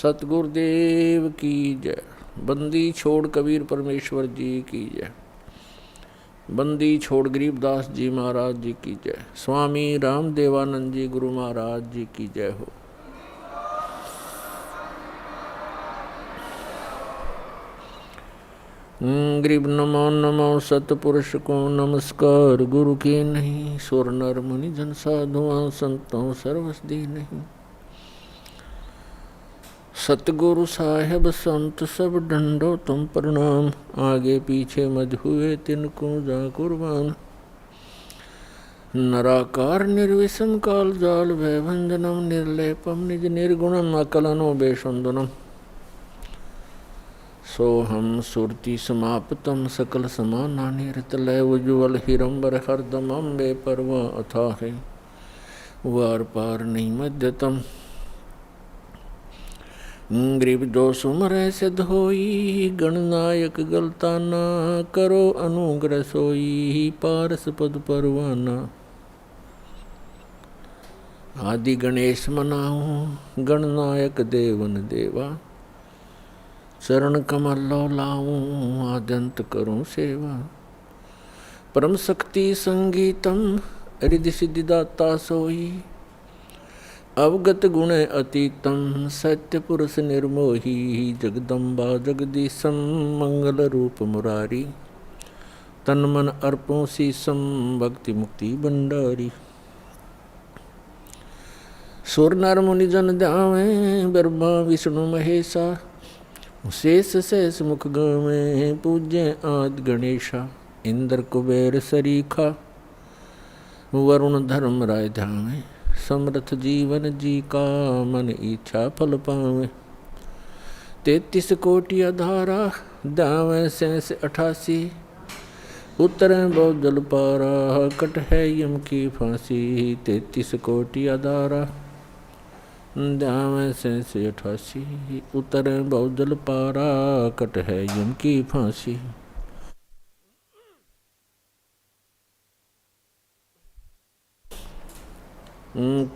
सतगुरुदेव की जय। बंदी छोड़ कबीर परमेश्वर जी की जय। बंदी छोड़ गरीबदास जी महाराज जी की जय। स्वामी रामदेवानंद जी गुरु महाराज जी की जय हो। गरीब नमो नमो सतपुरुष को नमस्कार। गुरु की नहीं सुर नर मुनि जन साधुआं संतों सर्वसदी नहीं। सतगुरु साहेब संत सब डंडो तुम प्रणाम। आगे पीछे मज हुए तिनको जा कुर्बान। नराकार निर्विषम काल जाल भयभंजनम निर्लेपम निज निर्गुणम अकलनो बेसुंदनम। सोहम सुरति समाप्तम सकल समाना निरतलय उज्ज्वल हिरंबर हरदमम बेपरवा अथाह वार पार नहीं मध्यतम। गरीब जो सुमर सिद्ध होई गणनायक गलताना। करो अनुग्रह सोई पारस पद परवाना। आदि गणेश मनाऊं गणनायक देवन देवा। चरण कमल लो लाऊं आद्यंत करूं सेवा। परम शक्ति संगीतम रिद्धि सिद्धि दाता सोई। अवगत गुण अतीतम सत्य पुरुष निर्मोही। जगदम्बा जगदीशम मंगल रूप मुरारी। तन मन अर्पों शीसम भक्ति मुक्ति भंडारी। सुर नर मुनि जन ध्यावे ब्रह्मा विष्णु महेशा। शेष शेष मुख गावे पूज्य आदि गणेशा। इंद्र कुबेर सरीखा वरुण धर्म राय ध्यावे। समर्थ जीवन जी का मन इच्छा फल पावे। 33 कोटि आधारा दावें सेंस 88। उतरें बहुत जल पारा कट है यम की फांसी। 33 कोटि आधारा दावें सेंस 88। उतरें बहुत जल पारा कट है यम की फांसी।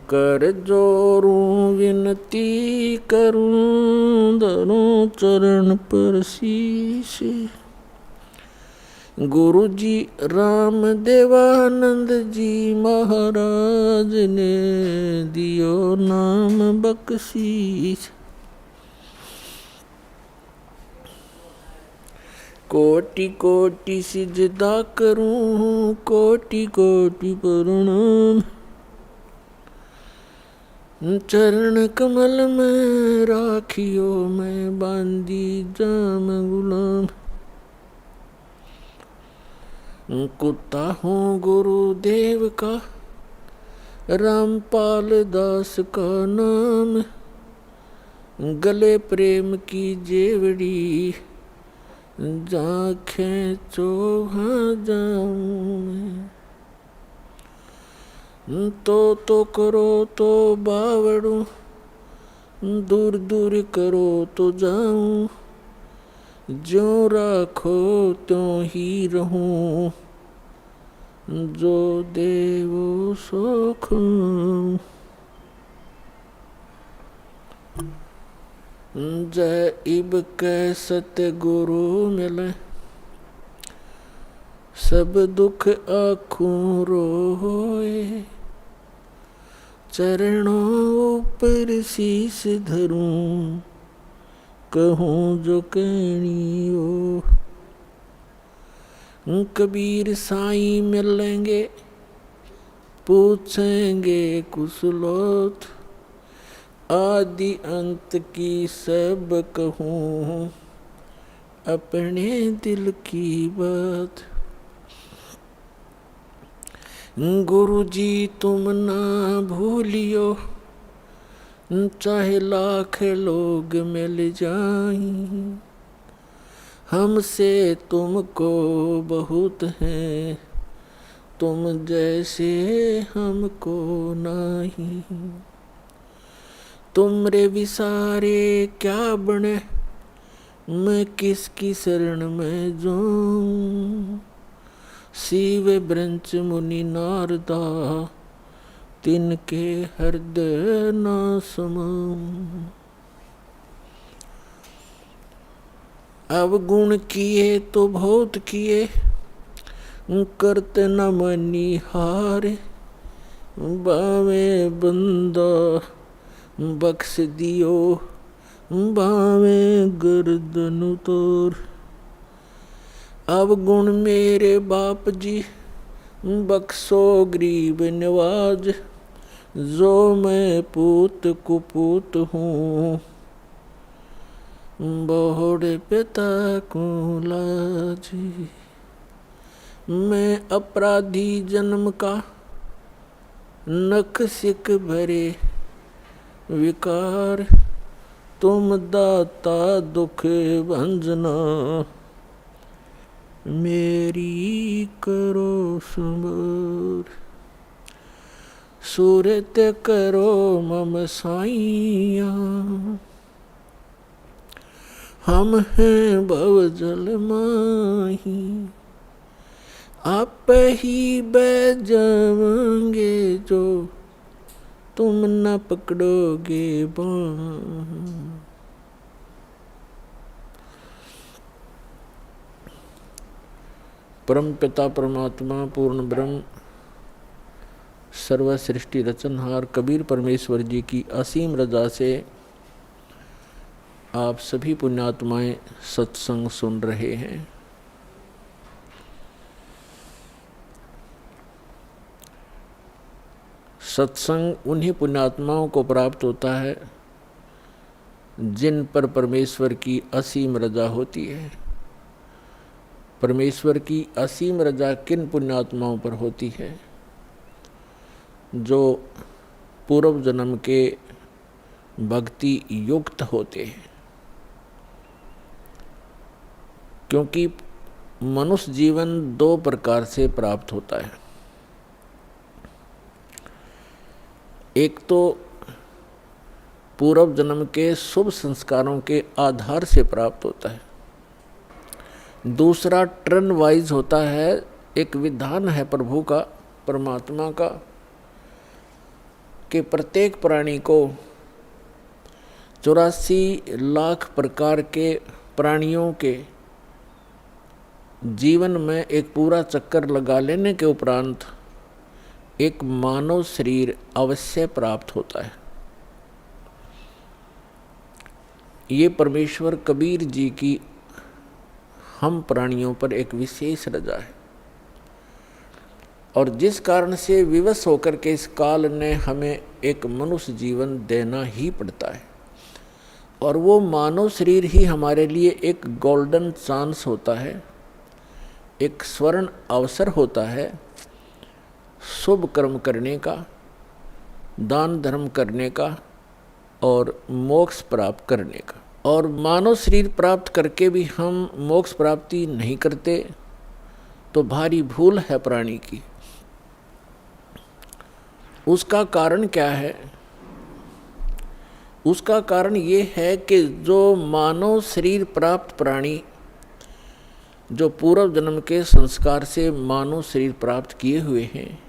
कर जोरूं विनती करूं धरूं चरण पर शीश। गुरु जी राम देवानंद जी महाराज ने दियो नाम बख्शीश। कोटि कोटि सिजदा करूं कोटि कोटि प्रणाम। चरण कमल में राखियो मैं बांदी जाम गुलाम। कुत्ता हूँ गुरुदेव का रामपाल दास का नाम। गले प्रेम की जेवड़ी जाखें चोहा जाऊं मैं। तो करो तो बावड़ू दूर दूर करो तो जाऊं। जो राखो त्यों ही रहूं जो देवो सो खाऊं। जय इब कै सतगुरु मिले सब दुख आँखों रोए। चरणों पर शीश धरूं कहूँ जो कहनी हो। कबीर साईं मिलेंगे पूछेंगे कुशलोत। आदि अंत की सब कहूँ अपने दिल की बात। गुरु जी तुम ना भूलियो चाहे लाख लोग मिल जाएं। हमसे तुमको बहुत है तुम जैसे हमको नहीं। तुमरे विसारे क्या बने मैं किसकी शरण में जाऊं। शिव ब्रंच मुनि नारदा तिनके हृदय न समाऊं। अवगुण किए तो बहुत किए, करत न मनी हार। बावे बंदा बख्श दियो, बावे गर्दन तोर। अवगुण मेरे बाप जी, बख्शो गरीब नवाज। जो मैं पूत कुपूत हूँ, बोहड़े पिता को लाजी। मैं अपराधी जन्म का, नख सिक भरे विकार। तुम दाता दुख भंजना, मेरी करो सुमर। सूरत करो मम साइया, हम हैं भवजल माही। आप ही बह जाओगे जो, तुम न पकड़ोगे बाँ। परम पिता परमात्मा पूर्ण ब्रह्म सर्व सृष्टि रचनहार कबीर परमेश्वर जी की असीम रजा से आप सभी पुण्यात्माएं सत्संग सुन रहे हैं। सत्संग उन्हीं पुण्यात्माओं को प्राप्त होता है जिन पर परमेश्वर की असीम रजा होती है। परमेश्वर की असीम रजा किन पुण्यात्माओं पर होती है? जो पूर्व जन्म के भक्ति युक्त होते हैं। क्योंकि मनुष्य जीवन दो प्रकार से प्राप्त होता है। एक तो पूर्व जन्म के शुभ संस्कारों के आधार से प्राप्त होता है। दूसरा टर्न वाइज होता है, एक विधान है प्रभु का, परमात्मा का, कि प्रत्येक प्राणी को 84 लाख प्रकार के प्राणियों के जीवन में एक पूरा चक्कर लगा लेने के उपरांत एक मानव शरीर अवश्य प्राप्त होता है। ये परमेश्वर कबीर जी की हम प्राणियों पर एक विशेष रजा है, और जिस कारण से विवश होकर के इस काल ने हमें एक मनुष्य जीवन देना ही पड़ता है। और वो मानव शरीर ही हमारे लिए एक गोल्डन चांस होता है, एक स्वर्ण अवसर होता है शुभ कर्म करने का, दान धर्म करने का और मोक्ष प्राप्त करने का। और मानव शरीर प्राप्त करके भी हम मोक्ष प्राप्ति नहीं करते तो भारी भूल है प्राणी की। उसका कारण क्या है? उसका कारण ये है कि जो मानव शरीर प्राप्त प्राणी जो पूर्व जन्म के संस्कार से मानव शरीर प्राप्त किए हुए हैं,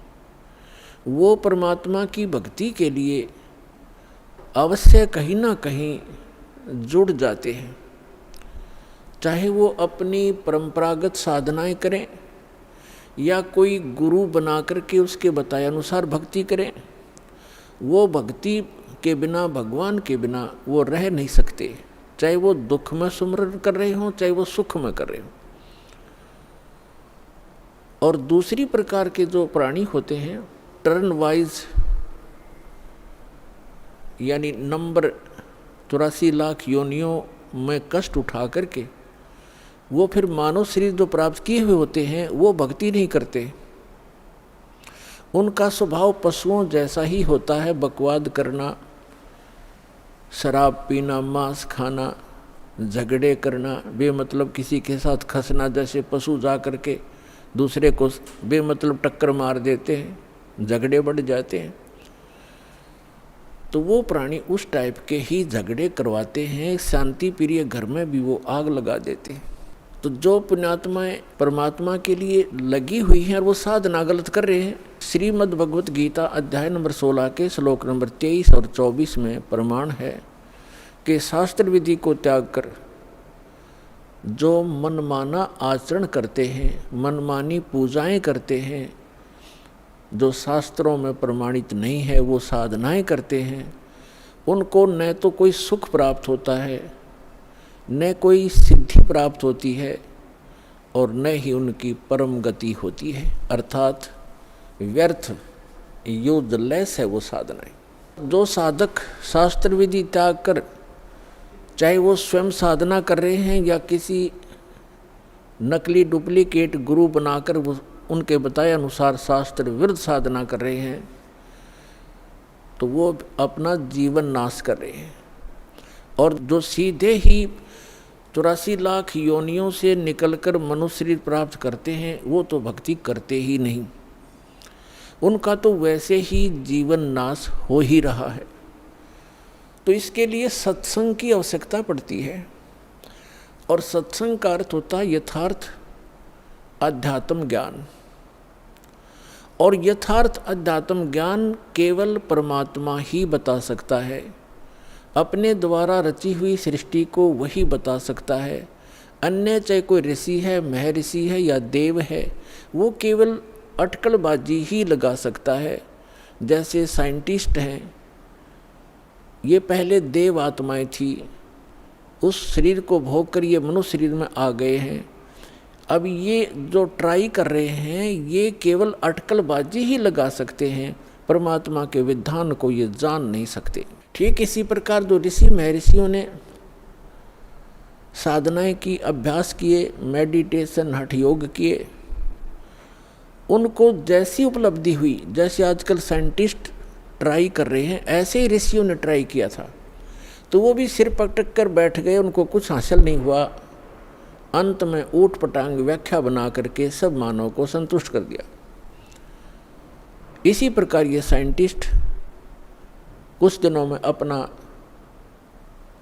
वो परमात्मा की भक्ति के लिए अवश्य कहीं ना कहीं जुड़ जाते हैं। चाहे वो अपनी परंपरागत साधनाएं करें या कोई गुरु बना करके उसके बताए अनुसार भक्ति करें, वो भक्ति के बिना, भगवान के बिना वो रह नहीं सकते। चाहे वो दुख में सुमरन कर रहे हों, चाहे वो सुख में कर रहे हों। और दूसरी प्रकार के जो प्राणी होते हैं, टर्न वाइज, यानी नंबर 84 लाख योनियों में कष्ट उठा करके वो फिर मानव शरीर जो प्राप्त किए हुए होते हैं वो भक्ति नहीं करते। उनका स्वभाव पशुओं जैसा ही होता है, बकवाद करना, शराब पीना, मांस खाना, झगड़े करना, बेमतलब किसी के साथ खसना। जैसे पशु जा करके दूसरे को बेमतलब टक्कर मार देते हैं, झगड़े बढ़ जाते हैं, तो वो प्राणी उस टाइप के ही झगड़े करवाते हैं। शांति प्रिय घर में भी वो आग लगा देते हैं। तो जो पुण्यात्माएं परमात्मा के लिए लगी हुई हैं और वो साधना गलत कर रहे हैं, श्रीमद् भगवत गीता अध्याय नंबर 16 के श्लोक नंबर 23 और 24 में प्रमाण है कि शास्त्र विधि को त्याग कर जो मनमाना आचरण करते हैं, मनमानी पूजाएं करते हैं, जो शास्त्रों में प्रमाणित नहीं है वो साधनाएं करते हैं, उनको न तो कोई सुख प्राप्त होता है, न कोई सिद्धि प्राप्त होती है, और न ही उनकी परम गति होती है। अर्थात व्यर्थ, यूजलेस है वो साधनाएं। जो साधक शास्त्र विधि त्याग कर, चाहे वो स्वयं साधना कर रहे हैं या किसी नकली डुप्लीकेट गुरु बनाकर वो उनके बताए अनुसार शास्त्र विरुद्ध साधना कर रहे हैं, तो वो अपना जीवन नाश कर रहे हैं। और जो सीधे ही 84 लाख योनियों से निकलकर मनुष्य शरीर प्राप्त करते हैं, वो तो भक्ति करते ही नहीं, उनका तो वैसे ही जीवन नाश हो ही रहा है। तो इसके लिए सत्संग की आवश्यकता पड़ती है, और सत्संग का अर्थ होता है यथार्थ अध्यात्म ज्ञान। और यथार्थ अध्यात्म ज्ञान केवल परमात्मा ही बता सकता है। अपने द्वारा रची हुई सृष्टि को वही बता सकता है। अन्य चाहे कोई ऋषि है, महर्षि है या देव है, वो केवल अटकलबाजी ही लगा सकता है। जैसे साइंटिस्ट हैं, ये पहले देव आत्माएं थी, उस शरीर को भोग कर ये मनुष्य शरीर में आ गए हैं। अब ये जो ट्राई कर रहे हैं, ये केवल अटकलबाजी ही लगा सकते हैं, परमात्मा के विधान को ये जान नहीं सकते। ठीक इसी प्रकार जो ऋषि महर्षियों ने साधनाएं की, अभ्यास किए, मेडिटेशन हठ योग किए, उनको जैसी उपलब्धि हुई, जैसे आजकल साइंटिस्ट ट्राई कर रहे हैं, ऐसे ही ऋषियों ने ट्राई किया था। तो वो भी सिर पटक कर बैठ गए, उनको कुछ हासिल नहीं हुआ। अंत में ऊट पटांग व्याख्या बना करके सब मानव को संतुष्ट कर दिया। इसी प्रकार ये साइंटिस्ट कुछ दिनों में अपना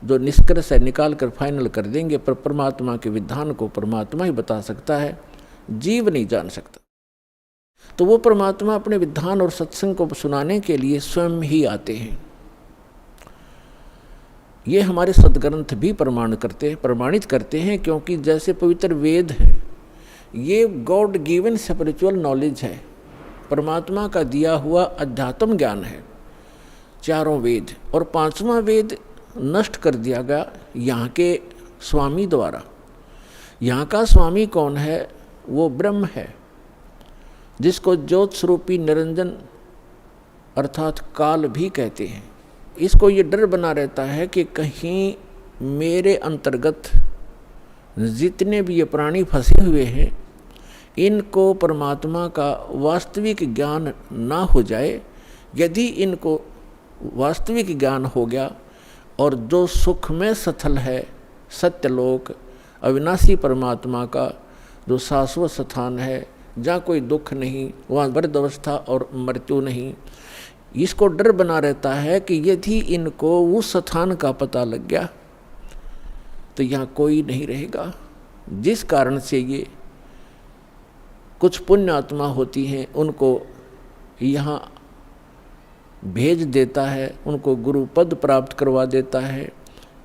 जो निष्कर्ष है निकाल कर फाइनल कर देंगे, पर परमात्मा के विधान को परमात्मा ही बता सकता है, जीव नहीं जान सकता। तो वो परमात्मा अपने विधान और सत्संग को सुनाने के लिए स्वयं ही आते हैं। ये हमारे सदग्रंथ भी प्रमाणित करते हैं, क्योंकि जैसे पवित्र वेद है, ये गॉड गिवन स्पिरिचुअल नॉलेज है, परमात्मा का दिया हुआ अध्यात्म ज्ञान है, चारों वेद। और पांचवा वेद नष्ट कर दिया गया यहाँ के स्वामी द्वारा। यहाँ का स्वामी कौन है? वो ब्रह्म है, जिसको ज्योत स्वरूपी निरंजन अर्थात काल भी कहते हैं। इसको ये डर बना रहता है कि कहीं मेरे अंतर्गत जितने भी ये प्राणी फंसे हुए हैं, इनको परमात्मा का वास्तविक ज्ञान ना हो जाए। यदि इनको वास्तविक ज्ञान हो गया और जो सुख में सथल है, सत्यलोक अविनाशी परमात्मा का जो शाश्वत स्थान है, जहाँ कोई दुख नहीं, वहाँ वृद्ध अवस्था और मृत्यु नहीं, इसको डर बना रहता है कि यदि इनको उस स्थान का पता लग गया तो यहाँ कोई नहीं रहेगा। जिस कारण से ये कुछ पुण्य आत्मा होती हैं, उनको यहाँ भेज देता है, उनको गुरु पद प्राप्त करवा देता है।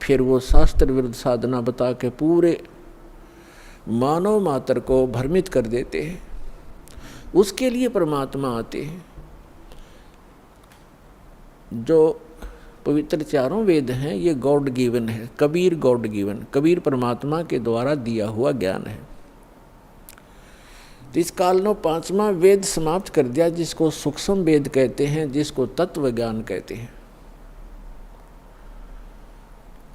फिर वो शास्त्र विरुद्ध साधना बता के पूरे मानव मात्र को भ्रमित कर देते हैं। उसके लिए परमात्मा आते हैं। जो पवित्र चारों वेद हैं, ये गॉड गिवन है, कबीर गॉड गिवन, कबीर परमात्मा के द्वारा दिया हुआ ज्ञान है। तो इस काल ने पांचवा वेद समाप्त कर दिया, जिसको सूक्ष्म वेद कहते हैं, जिसको तत्व ज्ञान कहते हैं।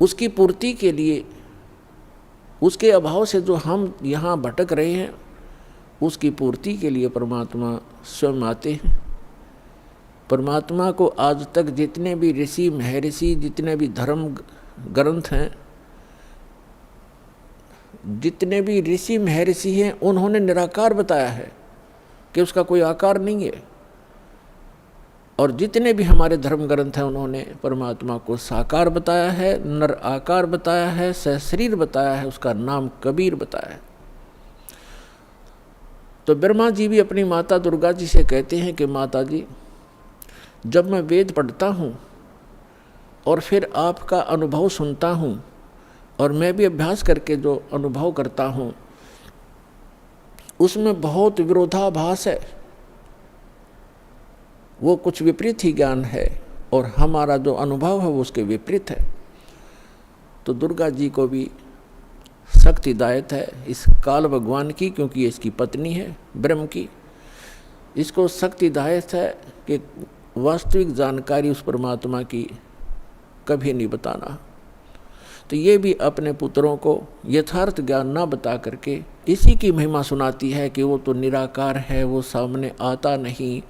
उसकी पूर्ति के लिए, उसके अभाव से जो हम यहाँ भटक रहे हैं, उसकी पूर्ति के लिए परमात्मा स्वयं आते हैं। परमात्मा को आज तक जितने भी ऋषि महर्षि, जितने भी धर्म ग्रंथ हैं, जितने भी ऋषि महर्षि हैं, उन्होंने निराकार बताया है कि उसका कोई आकार नहीं है। और जितने भी हमारे धर्म ग्रंथ हैं, उन्होंने परमात्मा को साकार बताया है, नर आकार बताया है, सहशरीर बताया है, उसका नाम कबीर बताया है। तो ब्रह्मा जी भी अपनी माता दुर्गा जी से कहते हैं कि माता जी, जब मैं वेद पढ़ता हूँ और फिर आपका अनुभव सुनता हूँ, और मैं भी अभ्यास करके जो अनुभव करता हूँ उसमें बहुत विरोधाभास है, वो कुछ विपरीत ही ज्ञान है और हमारा जो अनुभव है वो उसके विपरीत है। तो दुर्गा जी को भी सख्त हिदायत है इस काल भगवान की, क्योंकि ये इसकी पत्नी है ब्रह्म की। इसको सख्त हिदायत है कि वास्तविक जानकारी उस परमात्मा की कभी नहीं बताना। तो ये भी अपने पुत्रों को यथार्थ ज्ञान ना बता करके इसी की महिमा सुनाती है कि वो तो निराकार है, वो सामने आता नहीं,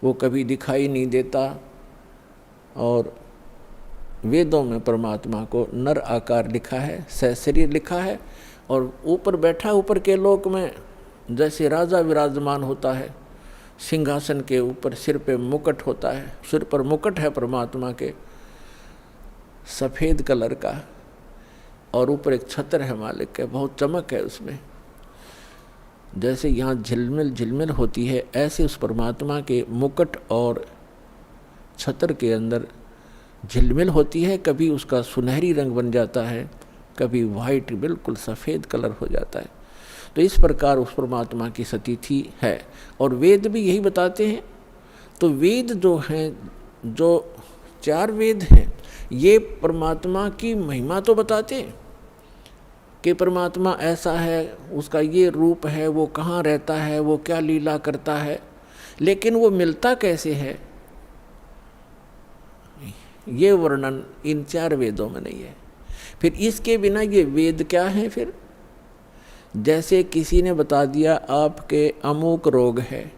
वो कभी दिखाई नहीं देता। और वेदों में परमात्मा को नर आकार लिखा है, सहशरीर लिखा है, और ऊपर बैठा ऊपर के लोक में जैसे राजा विराजमान होता है, सिंहासन के ऊपर सिर पे मुकुट होता है, सिर पर मुकुट है परमात्मा के सफ़ेद कलर का, और ऊपर एक छत्र है मालिक के, बहुत चमक है उसमें। जैसे यहाँ झिलमिल झिलमिल होती है, ऐसे उस परमात्मा के मुकुट और छत्र के अंदर झिलमिल होती है। कभी उसका सुनहरी रंग बन जाता है, कभी वाइट बिल्कुल सफ़ेद कलर हो जाता है। तो इस प्रकार उस परमात्मा की स्थिति है, और वेद भी यही बताते हैं। तो वेद जो हैं, जो 4 वेद हैं, ये परमात्मा की महिमा तो बताते हैं कि परमात्मा ऐसा है, उसका ये रूप है, वो कहाँ रहता है, वो क्या लीला करता है, लेकिन वो मिलता कैसे है ये वर्णन इन 4 वेदों में नहीं है। फिर इसके बिना ये वेद क्या है? फिर जैसे किसी ने बता दिया आपके अमुक रोग है,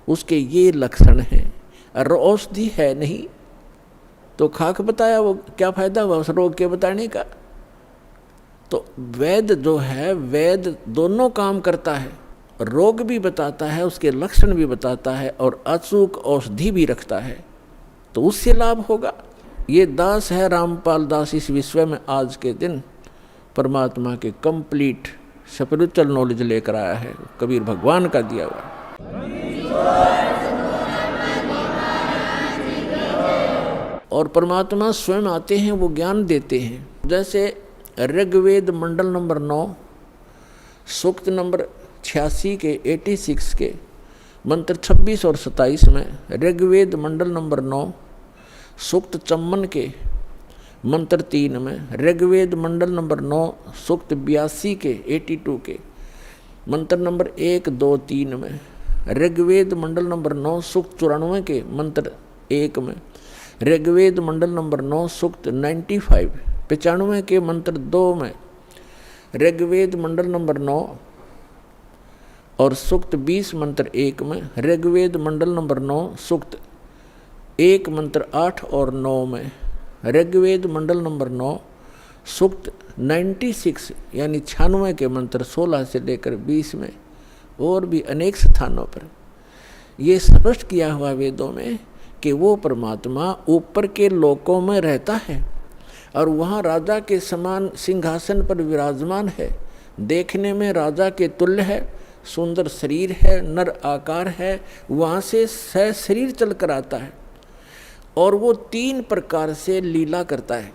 उसके ये लक्षण हैं, और औषधि है नहीं, तो खाक बताया, वो क्या फायदा हुआ उस रोग के बताने का। तो वेद जो है, वेद दोनों काम करता है, रोग भी बताता है, उसके लक्षण भी बताता है, और अचूक औषधि भी रखता है, तो उससे लाभ होगा। ये दास है रामपाल दास इस विश्व में आज के दिन परमात्मा के कंप्लीट स्पिरिचुअल नॉलेज लेकर आया है, कबीर भगवान का दिया हुआ। और परमात्मा स्वयं आते हैं, वो ज्ञान देते हैं। जैसे ऋग्वेद मंडल नंबर 9 सूक्त नंबर 86 के 86 के मंत्र 26 और 27 में, ऋग्वेद मंडल नंबर 9 सूक्त 54 के मंत्र 3 में, ऋग्वेद मंडल नंबर 9 सूक्त 82 के 82 के मंत्र नंबर 1, 2, 3 में, ऋग्वेद मंडल नंबर 9 सूक्त 94 के मंत्र 1 में, ऋग्वेद मंडल नंबर 9 सूक्त 95 के मंत्र 2 में, ऋग्वेद मंडल नंबर 9 और सूक्त 20 मंत्र 1 में, ऋग्वेद मंडल नंबर 9 सूक्त 1 मंत्र 8 और 9 में, ऋग्वेद मंडल नंबर 9 सूक्त 96 यानी 96 के मंत्र 16 से लेकर 20 में, और भी अनेक स्थानों पर ये स्पष्ट किया हुआ वेदों में कि वो परमात्मा ऊपर के लोकों में रहता है, और वहाँ राजा के समान सिंहासन पर विराजमान है, देखने में राजा के तुल्य है, सुंदर शरीर है, नर आकार है, वहाँ से शरीर चल कर आता है, और वो 3 प्रकार से लीला करता है।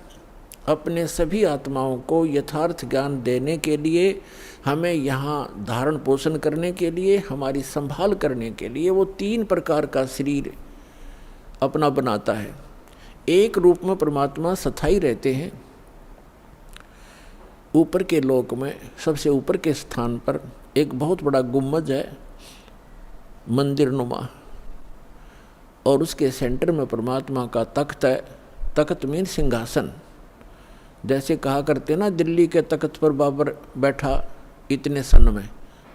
अपने सभी आत्माओं को यथार्थ ज्ञान देने के लिए, हमें यहाँ धारण पोषण करने के लिए, हमारी संभाल करने के लिए वो 3 प्रकार का शरीर अपना बनाता है। एक रूप में परमात्मा स्थायी रहते हैं ऊपर के लोक में, सबसे ऊपर के स्थान पर एक बहुत बड़ा गुम्बद है मंदिर नुमा, और उसके सेंटर में परमात्मा का तख्त है। तख्त मीन सिंहासन, जैसे कहा करते ना दिल्ली के तख्त पर बाबर बैठा इतने सन में,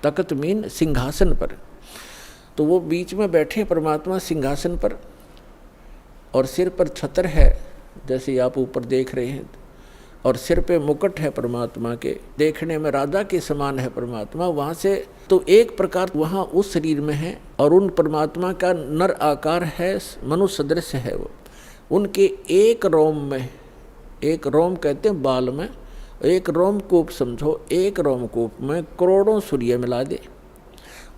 तख्त मीन सिंहासन पर। तो वो बीच में बैठे परमात्मा सिंहासन पर, और सिर पर छत्र है जैसे आप ऊपर देख रहे हैं, और सिर पे मुकुट है परमात्मा के, देखने में राजा के समान है परमात्मा। वहाँ से तो एक प्रकार वहाँ उस शरीर में है, और उन परमात्मा का नर आकार है, मनुष्य सदृश है वो। उनके एक रोम में, एक रोम कहते हैं बाल में, एक रोमकूप समझो, एक रोमकूप में करोड़ों सूर्य मिला दे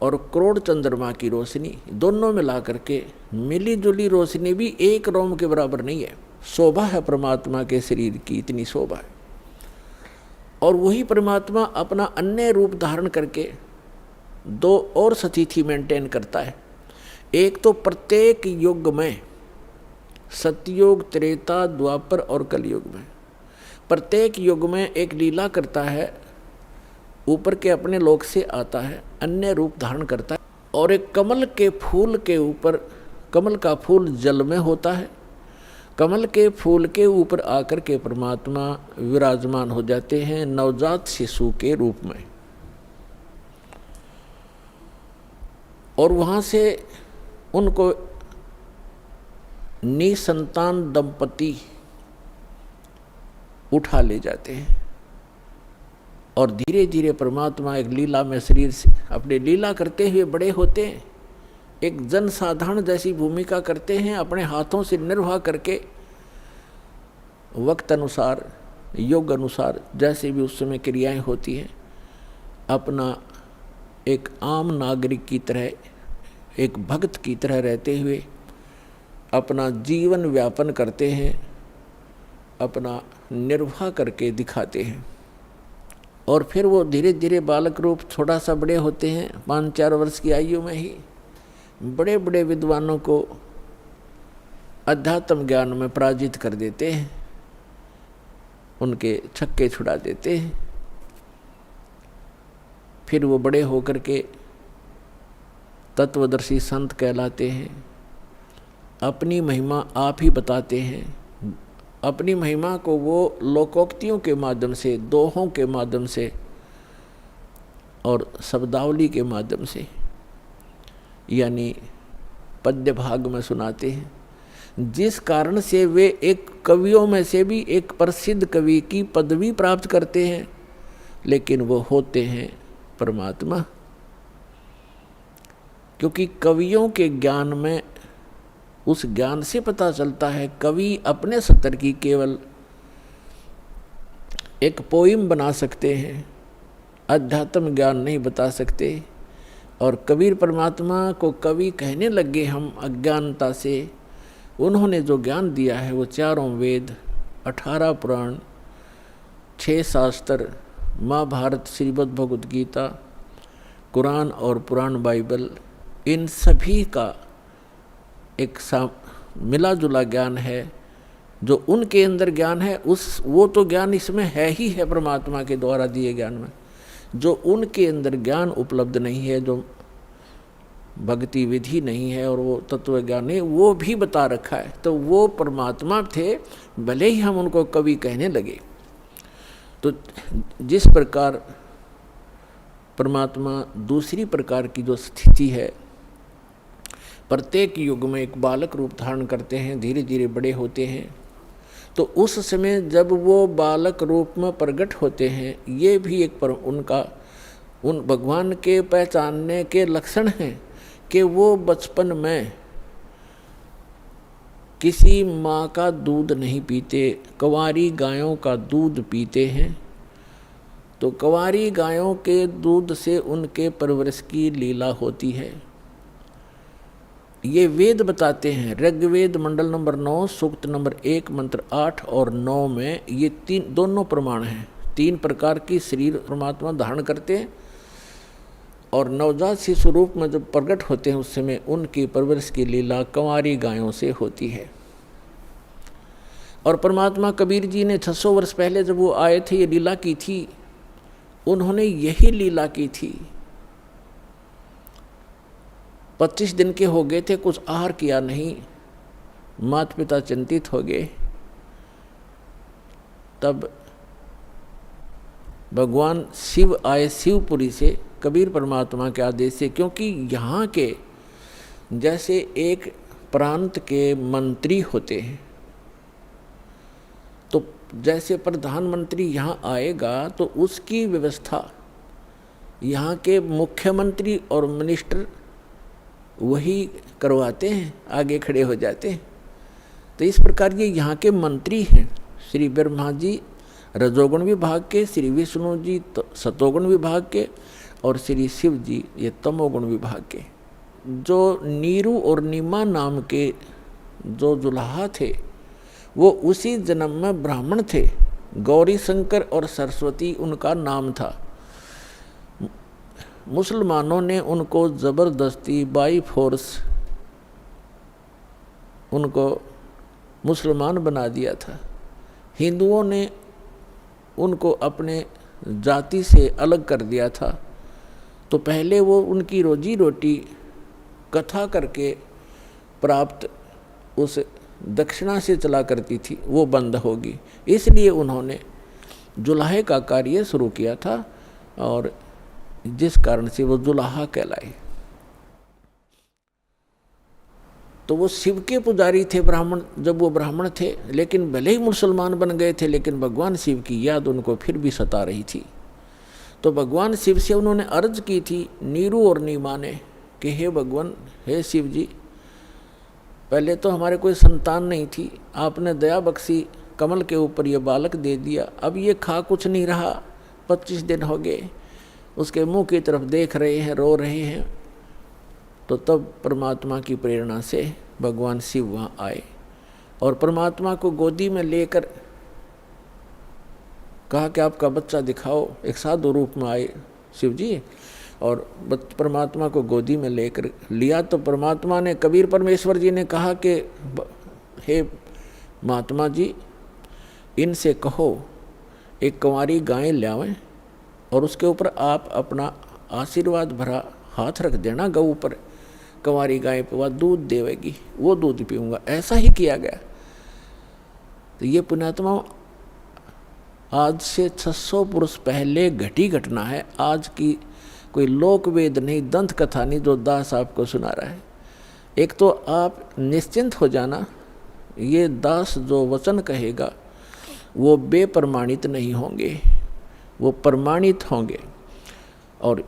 और करोड़ चंद्रमा की रोशनी, दोनों मिला करके मिली जुली रोशनी भी एक रोम के बराबर नहीं है। शोभा है परमात्मा के शरीर की, इतनी शोभा है। और वही परमात्मा अपना अन्य रूप धारण करके दो और स्थिति मेंटेन करता है। एक तो प्रत्येक युग में, सतयुग, त्रेता, द्वापर और कलयुग में, प्रत्येक युग में एक लीला करता है, ऊपर के अपने लोक से आता है, अन्य रूप धारण करता है। और एक कमल के फूल के ऊपर, कमल का फूल जल में होता है, कमल के फूल के ऊपर आकर के परमात्मा विराजमान हो जाते हैं नवजात शिशु के रूप में। और वहाँ से उनको निसंतान दंपति उठा ले जाते हैं और धीरे धीरे परमात्मा एक लीला में शरीर से अपने लीला करते हुए बड़े होते हैं। एक जन साधारण जैसी भूमिका करते हैं, अपने हाथों से निर्वाह करके वक्त अनुसार, योग अनुसार जैसे भी उस समय क्रियाएं होती हैं, अपना एक आम नागरिक की तरह, एक भक्त की तरह रहते हुए अपना जीवन व्यापन करते हैं, अपना निर्वाह करके दिखाते हैं। और फिर वो धीरे धीरे बालक रूप थोड़ा सा बड़े होते हैं, 5-4 वर्ष की आयु में ही बड़े बड़े विद्वानों को अध्यात्म ज्ञान में पराजित कर देते हैं, उनके छक्के छुड़ा देते हैं। फिर वो बड़े होकर के तत्वदर्शी संत कहलाते हैं, अपनी महिमा आप ही बताते हैं। अपनी महिमा को वो लोकोक्तियों के माध्यम से, दोहों के माध्यम से और शब्दावली के माध्यम से, यानी पद्य भाग में सुनाते हैं, जिस कारण से वे एक कवियों में से भी एक प्रसिद्ध कवि की पदवी प्राप्त करते हैं, लेकिन वो होते हैं परमात्मा। क्योंकि कवियों के ज्ञान में, उस ज्ञान से पता चलता है, कवि अपने स्तर की केवल एक पोइम बना सकते हैं, अध्यात्म ज्ञान नहीं बता सकते। और कबीर परमात्मा को कवि कहने लगे हम अज्ञानता से। उन्होंने जो ज्ञान दिया है वो 4 वेद, 18 पुराण, 6 शास्त्र, महाभारत, श्रीमद् भगवद गीता, कुरान और पुराण बाइबल, इन सभी का एक मिला जुला ज्ञान है। जो उनके अंदर ज्ञान है वो तो ज्ञान इसमें है ही है, परमात्मा के द्वारा दिए ज्ञान में। जो उनके अंदर ज्ञान उपलब्ध नहीं है, जो भक्ति विधि नहीं है और वो तत्व ज्ञान नहीं, वो भी बता रखा है। तो वो परमात्मा थे, भले ही हम उनको कवि कहने लगे। तो जिस प्रकार परमात्मा दूसरी प्रकार की जो स्थिति है, प्रत्येक युग में एक बालक रूप धारण करते हैं, धीरे धीरे बड़े होते हैं। तो उस समय जब वो बालक रूप में प्रकट होते हैं, ये भी एक उनका उन भगवान के पहचानने के लक्षण हैं कि वो बचपन में किसी माँ का दूध नहीं पीते, कंवारी गायों का दूध पीते हैं। तो कंवारी गायों के दूध से उनके परवरिश की लीला होती है। ये वेद बताते हैं। ऋग्वेद मंडल नंबर 9, सूक्त नंबर 1, मंत्र 8 और 9 में ये दोनों प्रमाण हैं। 3 प्रकार की शरीर परमात्मा धारण करते हैं और नवजात शिशु रूप में जब प्रकट होते हैं, उस समय उनकी परवरिश की लीला कंवारी गायों से होती है। और परमात्मा कबीर जी ने 600 वर्ष पहले जब वो आए थे, ये लीला की थी। उन्होंने यही लीला की थी। 25 दिन के हो गए थे, कुछ आहार किया नहीं, माता पिता चिंतित हो गए। तब भगवान शिव आए शिवपुरी से, कबीर परमात्मा के आदेश से। क्योंकि यहाँ के जैसे एक प्रांत के मंत्री होते हैं, तो जैसे प्रधानमंत्री यहाँ आएगा तो उसकी व्यवस्था यहाँ के मुख्यमंत्री और मिनिस्टर वही करवाते हैं, आगे खड़े हो जाते हैं। तो इस प्रकार ये यहाँ के मंत्री हैं। श्री ब्रह्मा जी रजोगुण विभाग के, श्री विष्णु जी सतोगुण विभाग के और श्री शिव जी ये तमोगुण विभाग के। जो नीरू और नीमा नाम के जो जुलाहा थे, वो उसी जन्म में ब्राह्मण थे गौरी शंकर और सरस्वती उनका नाम था। मुसलमानों ने उनको ज़बरदस्ती बाई फोर्स उनको मुसलमान बना दिया था। हिंदुओं ने उनको अपने जाति से अलग कर दिया था। तो पहले वो उनकी रोजी रोटी कथा करके प्राप्त उस दक्षिणा से चला करती थी, वो बंद होगी। इसलिए उन्होंने जुलाहे का कार्य शुरू किया था और जिस कारण से वो जुलाहा कहलाए। तो वो शिव के पुजारी थे ब्राह्मण, जब वो ब्राह्मण थे, लेकिन भले ही मुसलमान बन गए थे, लेकिन भगवान शिव की याद उनको फिर भी सता रही थी। तो भगवान शिव से उन्होंने अर्ज की थी, नीरू और नीमा ने, कि हे भगवान, हे शिव जी, पहले तो हमारे कोई संतान नहीं थी, आपने दया बख्शी, कमल के ऊपर ये बालक दे दिया, अब ये खा कुछ नहीं रहा, 25 दिन हो गए, उसके मुंह की तरफ देख रहे हैं, रो रहे हैं। तो तब परमात्मा की प्रेरणा से भगवान शिव वहाँ आए और परमात्मा को गोदी में लेकर कहा कि आपका बच्चा दिखाओ। एक साधु रूप में आए शिव जी और परमात्मा को गोदी में लेकर लिया। तो परमात्मा ने, कबीर परमेश्वर जी ने कहा कि हे महात्मा जी, इनसे कहो एक कंवारी गाय लावें और उसके ऊपर आप अपना आशीर्वाद भरा हाथ रख देना गऊ पर, कंवारी गाय पे वह दूध देवेगी, वो दूध पीऊँगा। ऐसा ही किया गया। तो ये पुण्यात्मा आज से 600 पुरुष पहले घटी घटना है, आज की कोई लोक वेद नहीं, दंत कथा नहीं जो दास आपको सुना रहा है। एक तो आप निश्चिंत हो जाना, ये दास जो वचन कहेगा वो बेप्रमाणित नहीं होंगे, वो प्रमाणित होंगे। और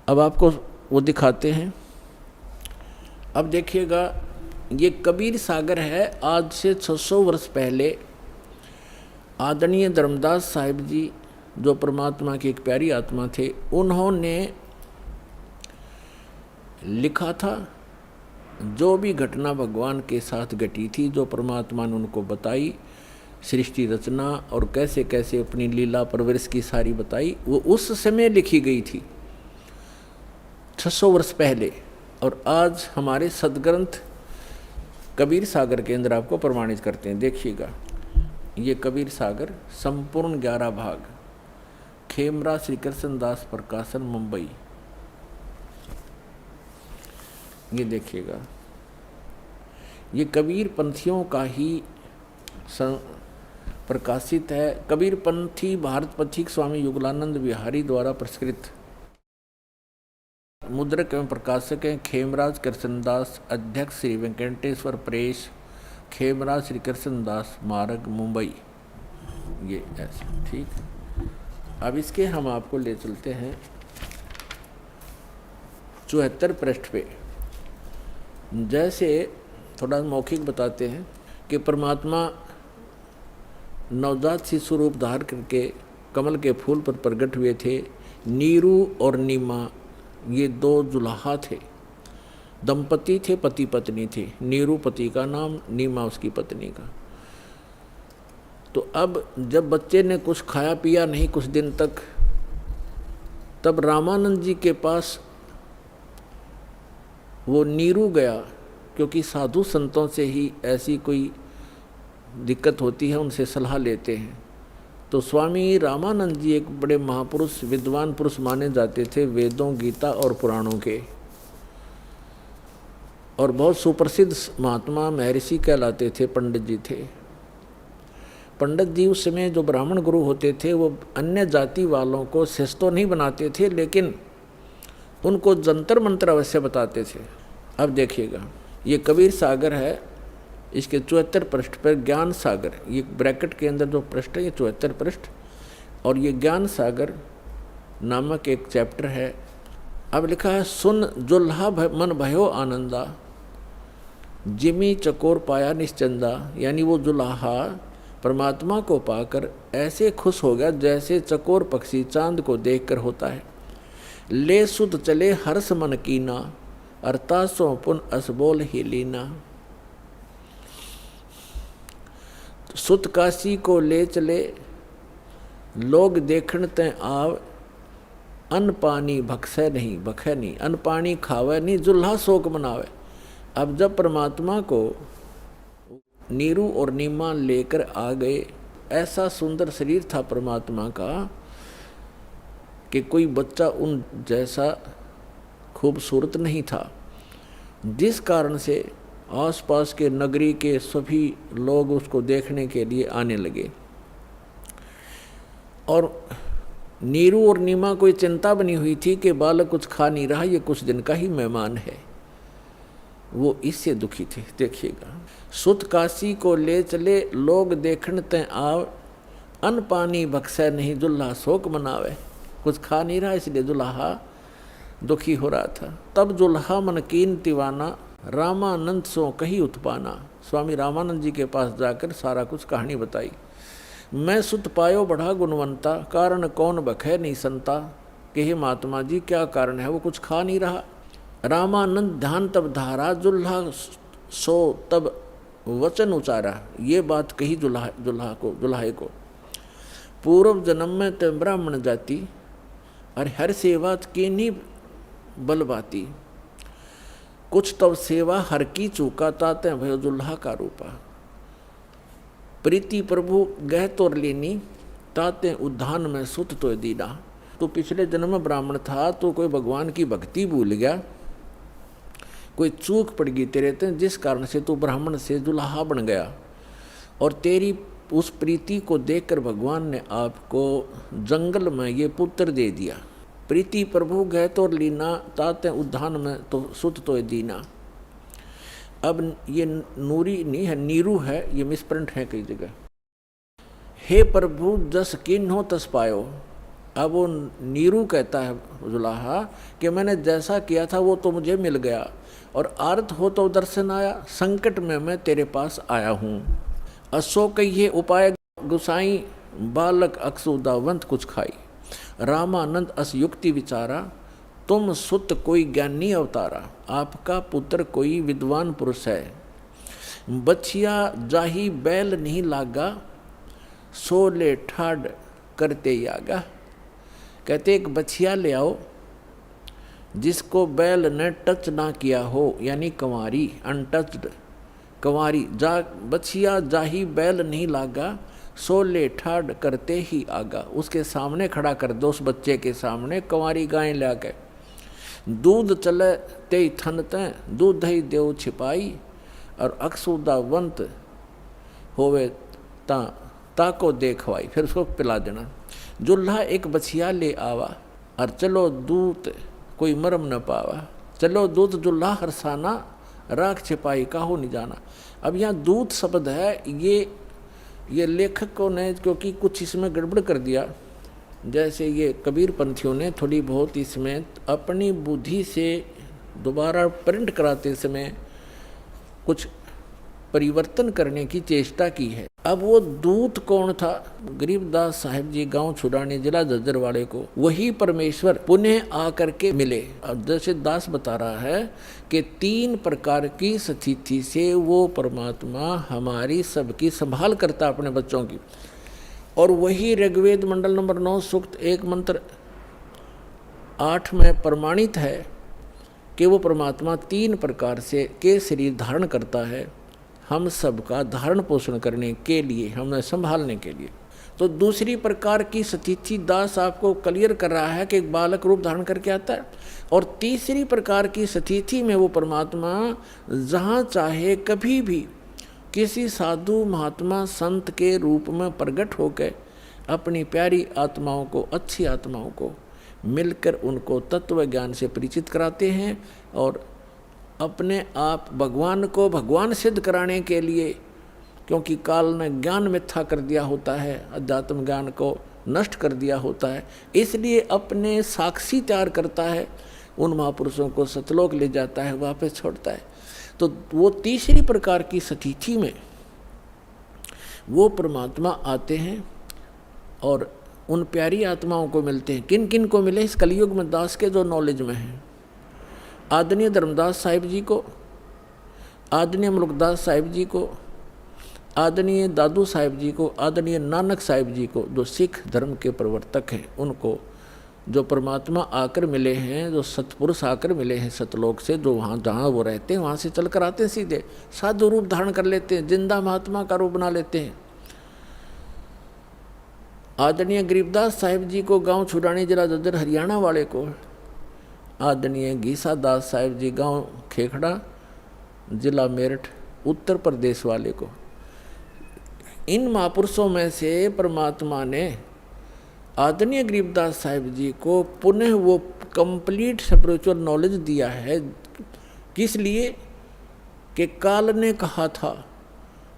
अब आपको वो दिखाते हैं। अब देखिएगा, ये कबीर सागर है। आज से 600 वर्ष पहले आदरणीय धर्मदास साहिब जी, जो परमात्मा की एक प्यारी आत्मा थे, उन्होंने लिखा था जो भी घटना भगवान के साथ घटी थी, जो परमात्मा ने उनको बताई, सृष्टि रचना और कैसे कैसे अपनी लीला परवरिश की सारी बताई, वो उस समय लिखी गई थी 600 वर्ष पहले। और आज हमारे सदग्रंथ कबीर सागर के अंदर आपको प्रमाणित करते हैं। देखिएगा, ये कबीर सागर संपूर्ण 11 भाग, खेमरा श्री कृष्ण दास प्रकाशन, मुंबई। ये देखिएगा, ये कबीर पंथियों का ही प्रकाशित है। कबीर पंथी भारत पथिक स्वामी युगलानंद विहारी द्वारा प्रस्कृत। मुद्रक एवं प्रकाशक हैं खेमराज कृष्णदास, अध्यक्ष श्री वेंकटेश्वर प्रेस, खेमराज श्री कृष्णदास मार्ग, मुंबई। ये ऐसे ठीक। अब इसके हम आपको ले चलते हैं 74 पृष्ठ पे। जैसे थोड़ा मौखिक बताते हैं कि परमात्मा नवजात शिशु रूप धार करके कमल के फूल पर प्रकट हुए थे। नीरू और नीमा ये 2 जुलाहा थे, दंपति थे, पति पत्नी थे। नीरू पति का नाम, नीमा उसकी पत्नी का। तो अब जब बच्चे ने कुछ खाया पिया नहीं कुछ दिन तक, तब रामानंद जी के पास वो नीरू गया, क्योंकि साधु संतों से ही ऐसी कोई दिक्कत होती है, उनसे सलाह लेते हैं। तो स्वामी रामानंद जी एक बड़े महापुरुष, विद्वान पुरुष माने जाते थे, वेदों, गीता और पुराणों के, और बहुत सुप्रसिद्ध महात्मा महर्षि कहलाते थे, पंडित जी थे। पंडित जी उस समय जो ब्राह्मण गुरु होते थे, वो अन्य जाति वालों को शिष्य तो नहीं बनाते थे, लेकिन उनको जंतर मंत्र अवश्य बताते थे। अब देखिएगा, ये कबीर सागर है, इसके 74 पृष्ठ पर ज्ञान सागर, ये ब्रैकेट के अंदर जो पृष्ठ है ये 74 पृष्ठ, और ये ज्ञान सागर नामक एक चैप्टर है। अब लिखा है, सुन जुल्हा मन भयो आनंदा, जिमी चकोर पाया निश्चंदा। यानी वो जुल्हा परमात्मा को पाकर ऐसे खुश हो गया जैसे चकोर पक्षी चांद को देखकर होता है। ले सुध चले हर्ष मन कीना, अरतासों पुन असबोल ही लीना। सुत काशी को ले चले लोग देखण तै आव, अन्न पानी भक्षय नहीं, भखे नहीं, अन्न पानी खावे नहीं, जुल्हा शोक मनावे। अब जब परमात्मा को नीरू और नीमा लेकर आ गए, ऐसा सुंदर शरीर था परमात्मा का कि कोई बच्चा उन जैसा खूबसूरत नहीं था, जिस कारण से आसपास के नगरी के सभी लोग उसको देखने के लिए आने लगे। और नीरू और नीमा को चिंता बनी हुई थी कि बालक कुछ खा नहीं रहा, ये कुछ दिन का ही मेहमान है, वो इससे दुखी थे। देखिएगा, सुत काशी को ले चले, लोग देखण तै आव, अन्न पानी भक्षय नहीं, दुल्हा शोक मनावे। कुछ खा नहीं रहा इसलिए दुल्हा दुखी हो रहा था। तब दुल्हा मन कीन तिवाना, रामानंद सो कही उत्पाना। स्वामी रामानंद जी के पास जाकर सारा कुछ कहानी बताई। मैं सुत पायो बढ़ा गुणवंता, कारण कौन बखे नहीं संता। कि हे महात्मा जी क्या कारण है, वो कुछ खा नहीं रहा। रामानंद ध्यान तब धारा, दुल्हा सो तब वचन उचारा। ये बात कही दुल्हाए को, पूर्व जन्म में ते ब्राह्मण जाति, और हर सेवा की नहीं बलबाती। कुछ तब सेवा हर की चूका, ताते भयो दुल्हा का रूपा। प्रीति प्रभु गह तोर लेनी, ताते उद्धान में सुत तो दीना। तो पिछले जन्म में ब्राह्मण था, तो कोई भगवान की भक्ति भूल गया, कोई चूक पड़ गई तेरे ते, जिस कारण से तू ब्राह्मण से दुल्हा बन गया। और तेरी उस प्रीति को देखकर भगवान ने आपको जंगल में ये पुत्र दे दिया। प्रीति प्रभु गह तोर लीना, ताते उद्धान में तो सुत तो दीना। अब ये नूरी नहीं है, नीरू है, ये मिसप्रिंट है कई जगह। हे प्रभु जस किन्हो तस पायो। अब वो नीरू कहता है दुल्हा कि मैंने जैसा किया था वो तो मुझे मिल गया, और आर्त हो तो दर्शन आया, संकट में मैं तेरे पास आया हूँ। असो कहिए उपाय गुसाई, बालक अक्सुदावंत कुछ खाई। रामानंद अस युक्ति विचारा, तुम सुत कोई ज्ञानी अवतारा। आपका पुत्र कोई विद्वान पुरुष है। बछिया जाही बैल नहीं लागा, सोले ठाड करते यागा। कहते एक बछिया ले आओ जिसको बैल ने टच ना किया हो, यानी कंवारी, अनटच्ड कंवारी। बछिया जाही बैल नहीं लागा, सोले ठाड करते ही आगा। उसके सामने खड़ा कर दो, उस बच्चे के सामने कंवारी गाय ला के। दूध चले ते थन तय, दूध ही देव छिपाई। और अक्सुदावंत होवे ताको देखवाई, फिर उसको पिला देना। जुल्हा एक बछिया ले आवा, और चलो दूत कोई मरम न पावा। चलो दूत जुल्हा हरसाना, राख छिपाई काहो नहीं जाना। अब यहाँ दूत शब्द है, ये लेखकों ने क्योंकि कुछ इसमें गड़बड़ कर दिया, जैसे ये कबीर पंथियों ने थोड़ी बहुत इसमें अपनी बुद्धि से दोबारा प्रिंट कराते समय कुछ परिवर्तन करने की चेष्टा की है। अब वो दूत कौन था? गरीबदास साहिब जी गांव छुड़ाने जिला जज्जरवाड़े को वही परमेश्वर पुनः आकर के मिले। अब जैसे दास बता रहा है कि 3 प्रकार की स्थिति से वो परमात्मा हमारी सबकी संभाल करता अपने बच्चों की। और वही ऋग्वेद मंडल नंबर 9 सूक्त 1 मंत्र 8 में प्रमाणित है कि वो परमात्मा 3 प्रकार से के शरीर धारण करता है हम सबका धारण पोषण करने के लिए, हमें संभालने के लिए। तो दूसरी प्रकार की स्थिति दास आपको क्लियर कर रहा है कि एक बालक रूप धारण करके आता है। और तीसरी प्रकार की स्थिति में वो परमात्मा जहाँ चाहे कभी भी किसी साधु महात्मा संत के रूप में प्रकट होकर अपनी प्यारी आत्माओं को, अच्छी आत्माओं को मिलकर उनको तत्व ज्ञान से परिचित कराते हैं। और अपने आप भगवान को भगवान सिद्ध कराने के लिए, क्योंकि काल ने ज्ञान मिथ्या कर दिया होता है, अध्यात्म ज्ञान को नष्ट कर दिया होता है, इसलिए अपने साक्षी तैयार करता है, उन महापुरुषों को सतलोक ले जाता है, वापस छोड़ता है। तो वो तीसरी प्रकार की स्थिति में वो परमात्मा आते हैं और उन प्यारी आत्माओं को मिलते हैं। किन किन को मिले? इस कलयुग में दास के जो नॉलेज में हैं, आदरणीय धर्मदास साहिब जी को, आदरणीय मुल्कदास साहिब जी को, आदरणीय दादू साहिब जी को, आदरणीय नानक साहिब जी को, जो सिख धर्म के प्रवर्तक हैं, उनको जो परमात्मा आकर मिले हैं, जो सतपुरुष आकर मिले हैं सतलोक से, जो वहाँ जहाँ वो रहते हैं वहाँ से चल कर आते हैं, सीधे साधु रूप धारण कर लेते हैं, जिंदा महात्मा का रूप बना लेते हैं। आदरणीय गरीबदास साहिब जी को गांव छुड़ानी जिला जज्जर हरियाणा वाले को, आदरणीय गीसा दास साहिब जी गांव खेखड़ा जिला मेरठ उत्तर प्रदेश वाले को, इन महापुरुषों में से परमात्मा ने आदरणीय गरीबदास साहिब जी को पुनः वो कंप्लीट स्पिरिचुअल नॉलेज दिया है। किस लिए कि काल ने कहा था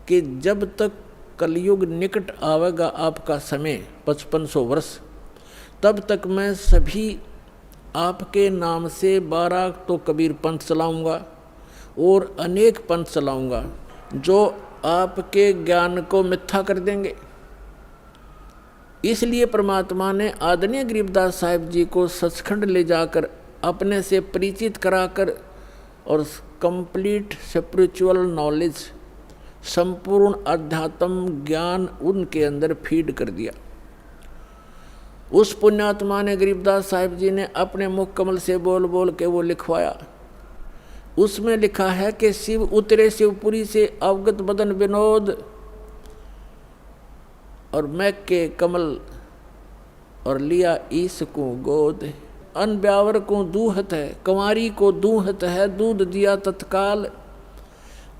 कि जब तक कलयुग निकट आवेगा आपका समय 5500 वर्ष, तब तक मैं सभी आपके नाम से 12 तो कबीर पंथ चलाऊंगा और अनेक पंथ चलाऊंगा जो आपके ज्ञान को मिथ्या कर देंगे। इसलिए परमात्मा ने आदरणीय गरीबदास साहिब जी को सचखंड ले जाकर अपने से परिचित कराकर और कंप्लीट स्पिरिचुअल नॉलेज, संपूर्ण अध्यात्म ज्ञान उनके अंदर फीड कर दिया। उस पुण्यात्मा ने गरीबदास साहिब जी ने अपने मुख कमल से बोल बोल के वो लिखवाया। उसमें लिखा है कि शिव उतरे शिवपुरी से अवगत बदन विनोद, और मैक के कमल और लिया ईस को गोद, अन ब्यावर को दूहत है, कंवारी को दूहत है, दूध दिया तत्काल,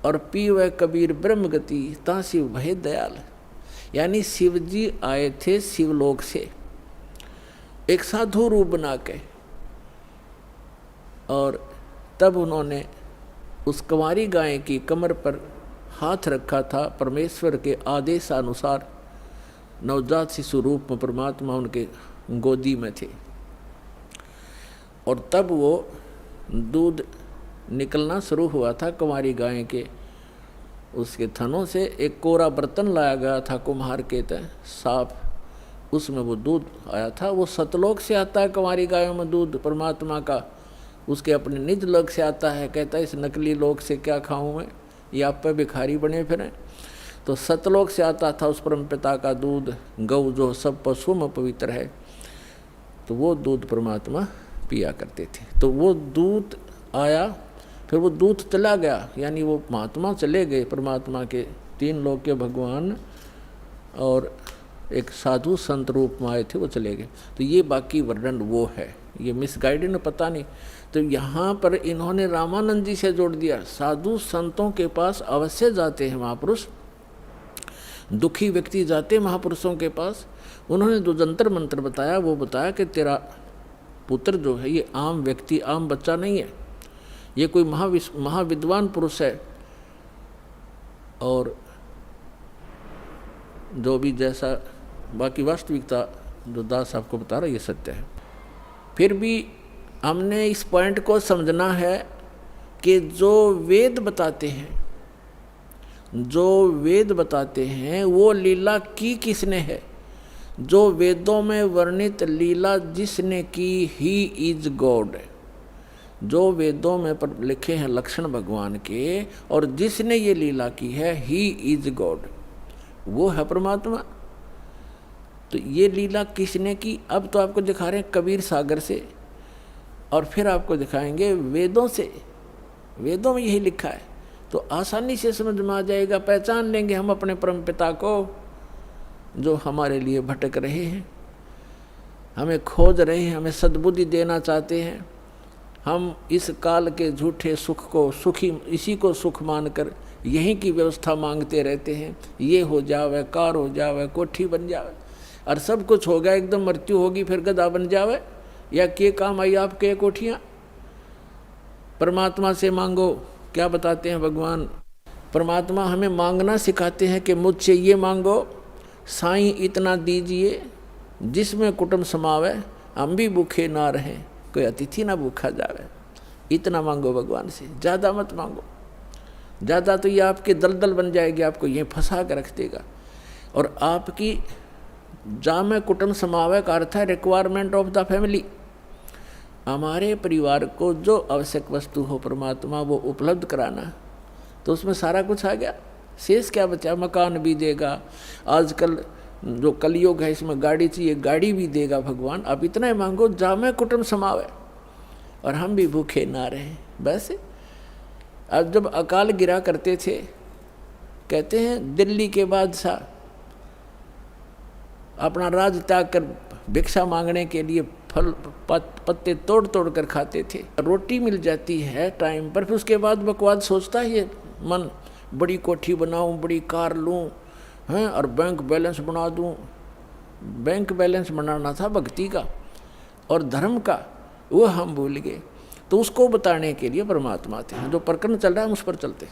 और पीवे कबीर ब्रह्म गति ता शिव भय दयाल। यानी शिव जी आए थे शिवलोक से एक साधु रूप बना के, और तब उन्होंने उस कंवारी गाय की कमर पर हाथ रखा था। परमेश्वर के आदेशानुसार नवजात शिशु रूप में परमात्मा उनके गोदी में थे, और तब वो दूध निकलना शुरू हुआ था कंवारी गाय के उसके थनों से। एक कोरा बर्तन लाया गया था कुम्हार के तय साफ, उसमें वो दूध आया था। वो सतलोक से आता है कंवारी गायों में दूध परमात्मा का, उसके अपने निज लोक से आता है। कहता है इस नकली लोक से क्या खाऊं मैं, ये आप पे भिखारी बने फिरें। तो सतलोक से आता था उस परम पिता का दूध, गौ जो सब पशुओं में पवित्र है, तो वो दूध परमात्मा पिया करते थे। तो वो दूध आया, फिर वो दूध चला गया, यानी वो महात्मा चले गए परमात्मा के, 3 लोक के भगवान और एक साधु संत रूप में आए थे, वो चले गए। तो ये बाकी वर्णन वो है, ये मिसगाइडेड पता नहीं। तो यहाँ पर इन्होंने रामानंद जी से जोड़ दिया। साधु संतों के पास अवश्य जाते हैं महापुरुष, दुखी व्यक्ति जाते महापुरुषों के पास। उन्होंने जो जंतर मंत्र बताया वो बताया कि तेरा पुत्र जो है ये आम व्यक्ति, आम बच्चा नहीं है, ये कोई महाविद्वान पुरुष है, और जो भी जैसा बाकी वास्तविकता जो दास आपको बता रहा है ये सत्य है। फिर भी हमने इस पॉइंट को समझना है कि जो वेद बताते हैं, जो वेद बताते हैं वो लीला की किसने है। जो वेदों में वर्णित लीला जिसने की ही इज गॉड। जो वेदों में पर लिखे हैं लक्षण भगवान के और जिसने ये लीला की है ही इज गॉड, वो है परमात्मा। तो ये लीला किसने की, अब तो आपको दिखा रहे हैं कबीर सागर से, और फिर आपको दिखाएंगे वेदों से। वेदों में यही लिखा है, तो आसानी से समझ में आ जाएगा, पहचान लेंगे हम अपने परमपिता को जो हमारे लिए भटक रहे हैं, हमें खोज रहे हैं, हमें सद्बुद्धि देना चाहते हैं। हम इस काल के झूठे सुख को सुखी, इसी को सुख मानकर यहीं की व्यवस्था मांगते रहते हैं। ये हो जावे, कार हो जावे, कोठी बन जावे, और सब कुछ हो गया, एकदम मृत्यु होगी फिर गधा बन जावे, या के काम आई आपके कोठियाँ। परमात्मा से मांगो, क्या बताते हैं भगवान? परमात्मा हमें मांगना सिखाते हैं कि मुझसे ये मांगो, साईं इतना दीजिए जिसमें कुटुंब समावे, हम भी भूखे ना रहें, कोई अतिथि ना भूखा जावे। इतना मांगो भगवान से, ज़्यादा मत मांगो। ज़्यादा तो ये आपके दलदल बन जाएगी, आपको ये फंसा कर रख देगा। और आपकी जामे कुटुंब समावे का अर्थ है रिक्वायरमेंट ऑफ द फैमिली। हमारे परिवार को जो आवश्यक वस्तु हो परमात्मा वो उपलब्ध कराना, तो उसमें सारा कुछ आ गया। शेष क्या बचा? मकान भी देगा, आजकल जो कलयुग है इसमें गाड़ी चाहिए, गाड़ी भी देगा भगवान। अब इतना ही मांगो जामे कुटुंब समावे और हम भी भूखे ना रहें। बस अब जब अकाल गिरा करते थे, कहते हैं दिल्ली के बादशाह अपना राज त्याग कर भिक्षा मांगने के लिए फल पत्ते तोड़ तोड़ कर खाते थे। रोटी मिल जाती है टाइम पर, फिर उसके बाद बकवाद सोचता है ये मन, बड़ी कोठी बनाऊं, बड़ी कार लूं, हैं, और बैंक बैलेंस बना दूं। बैंक बैलेंस बनाना था भक्ति का और धर्म का, वो हम भूल गए। तो उसको बताने के लिए परमात्मा थे। जो प्रकरण चल रहा है हम उस पर चलते।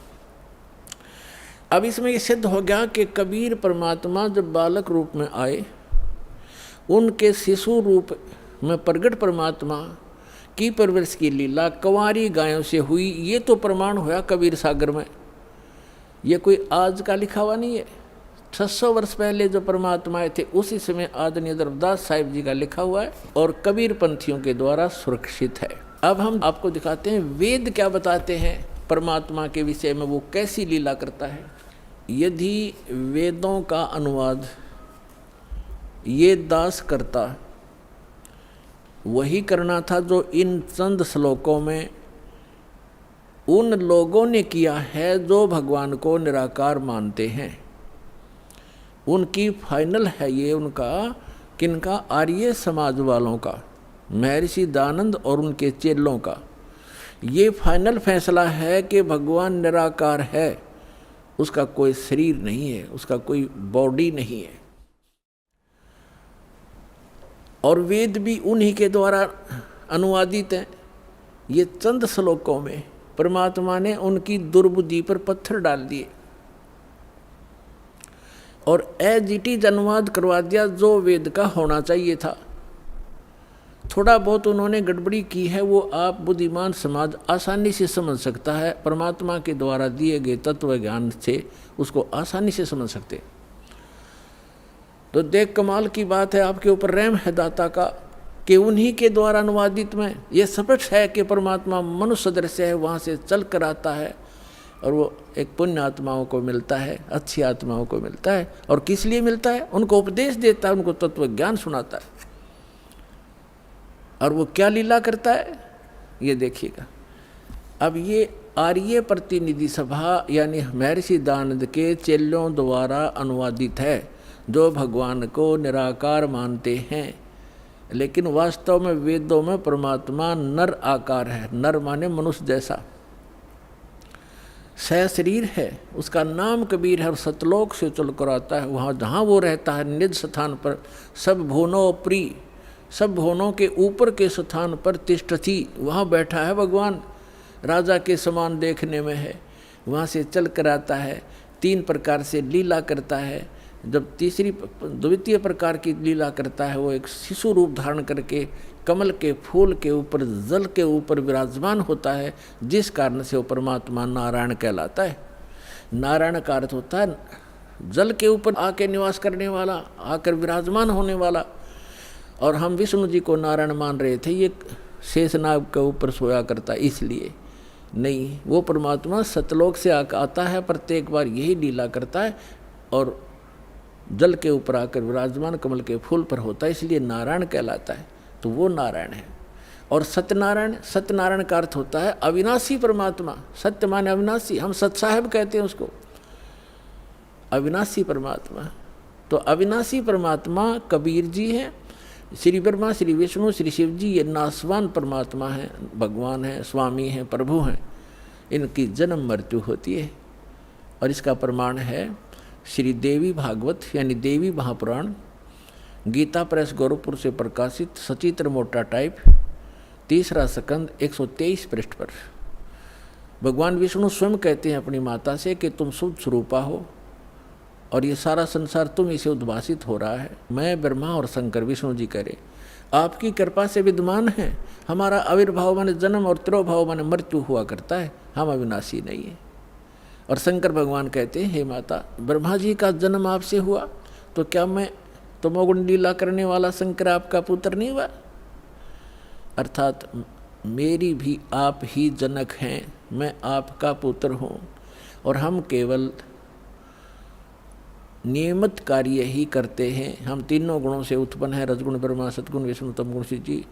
अब इसमें ये सिद्ध हो गया कि कबीर परमात्मा जब बालक रूप में आए, उनके शिशु रूप में प्रगट परमात्मा की परवरिश की लीला कंवारी गायों से हुई। ये तो प्रमाण हुआ कबीर सागर में। ये कोई आज का लिखा हुआ नहीं है। 600 वर्ष पहले जो परमात्मा आए थे उसी समय आदरणीय धर्मदास साहिब जी का लिखा हुआ है और कबीर पंथियों के द्वारा सुरक्षित है। अब हम आपको दिखाते हैं वेद क्या बताते हैं परमात्मा के विषय में, वो कैसी लीला करता है। यदि वेदों का अनुवाद ये दास करता, वही करना था जो इन चंद श्लोकों में उन लोगों ने किया है जो भगवान को निराकार मानते हैं। उनकी फाइनल है ये, उनका किनका? आर्य समाज वालों का, महर्षि दयानंद और उनके चेलों का। ये फाइनल फैसला है कि भगवान निराकार है, उसका कोई शरीर नहीं है, उसका कोई बॉडी नहीं है। और वेद भी उन्हीं के द्वारा अनुवादित हैं। ये चंद श्लोकों में परमात्मा ने उनकी दुर्बुद्धि पर पत्थर डाल दिए और एजिटिज अनुवाद करवा दिया जो वेद का होना चाहिए था। थोड़ा बहुत उन्होंने गड़बड़ी की है, वो आप बुद्धिमान समाज आसानी से समझ सकता है। परमात्मा के द्वारा दिए गए तत्व ज्ञान से उसको आसानी से समझ सकते। तो देख कमाल की बात है, आपके ऊपर रहम है दाता का कि उन्हीं के द्वारा अनुवादित में ये स्पष्ट है कि परमात्मा मनुष्य सदृश है, वहाँ से चल कर आता है और वो एक पुण्य आत्माओं को मिलता है, अच्छी आत्माओं को मिलता है। और किस लिए मिलता है? उनको उपदेश देता है, उनको तत्व ज्ञान सुनाता है। और वो क्या लीला करता है ये देखिएगा। अब ये आर्य प्रतिनिधि सभा यानी महर्षि दयानंद के चेलों द्वारा अनुवादित है, जो भगवान को निराकार मानते हैं। लेकिन वास्तव में वेदों में परमात्मा नर आकार है। नर माने मनुष्य जैसा, शरीर है। उसका नाम कबीर है और सतलोक से चल कर आता है। वहाँ जहाँ वो रहता है निज स्थान पर, सब भुवनों प्रिय, सब भुवनों के ऊपर के स्थान पर तिष्ठति, वहाँ बैठा है भगवान, राजा के समान देखने में है। वहाँ से चल कर आता है, 3 प्रकार से लीला करता है। जब द्वितीय प्रकार की लीला करता है, वो एक शिशु रूप धारण करके कमल के फूल के ऊपर, जल के ऊपर विराजमान होता है, जिस कारण से वो परमात्मा नारायण कहलाता है। नारायण का अर्थ होता है जल के ऊपर आके निवास करने वाला, आकर विराजमान होने वाला। और हम विष्णु जी को नारायण मान रहे थे, ये शेषनाग के ऊपर सोया करता, इसलिए नहीं। वो परमात्मा सतलोक से आता है, प्रत्येक बार यही लीला करता है और जल के ऊपर आकर विराजमान कमल के फूल पर होता है, इसलिए नारायण कहलाता है। तो वो नारायण है। और सत्यनारायण, सत्यनारायण का अर्थ होता है अविनाशी परमात्मा। सत्य माने अविनाशी, हम सत साहेब कहते हैं उसको, अविनाशी परमात्मा। तो अविनाशी परमात्मा कबीर जी हैं, श्री ब्रह्मा, श्री विष्णु, श्री शिव जी ये नासवान परमात्मा हैं, भगवान हैं, स्वामी हैं, प्रभु हैं। इनकी जन्म मृत्यु होती है। और इसका प्रमाण है श्री देवी भागवत यानी देवी महापुराण, गीता प्रेस गोरखपुर से प्रकाशित, सचित्र मोटा टाइप, 3रा स्कंद 123 पृष्ठ पर। भगवान विष्णु स्वयं कहते हैं अपनी माता से कि तुम शुद्ध स्वरूपा हो और ये सारा संसार तुम इसे उद्भासित हो रहा है। मैं ब्रह्मा और शंकर, विष्णु जी करे, आपकी कृपा से विद्यमान है। हमारा आविर्भाव माने जन्म और तिरोभाव माने मृत्यु हुआ करता है, हम अविनाशी नहीं है। और शंकर भगवान कहते हैं, हे माता, ब्रह्मा जी का जन्म आपसे हुआ तो क्या मैं तमोगुण लीला करने वाला शंकर आपका पुत्र नहीं हुआ? अर्थात मेरी भी आप ही जनक हैं, मैं आपका पुत्र हूँ और हम केवल नियमित कार्य ही करते हैं। हम तीनों गुणों से उत्पन्न है, रजगुण ब्रह्मा, सतगुण विष्णु, तमगुण शिव जी,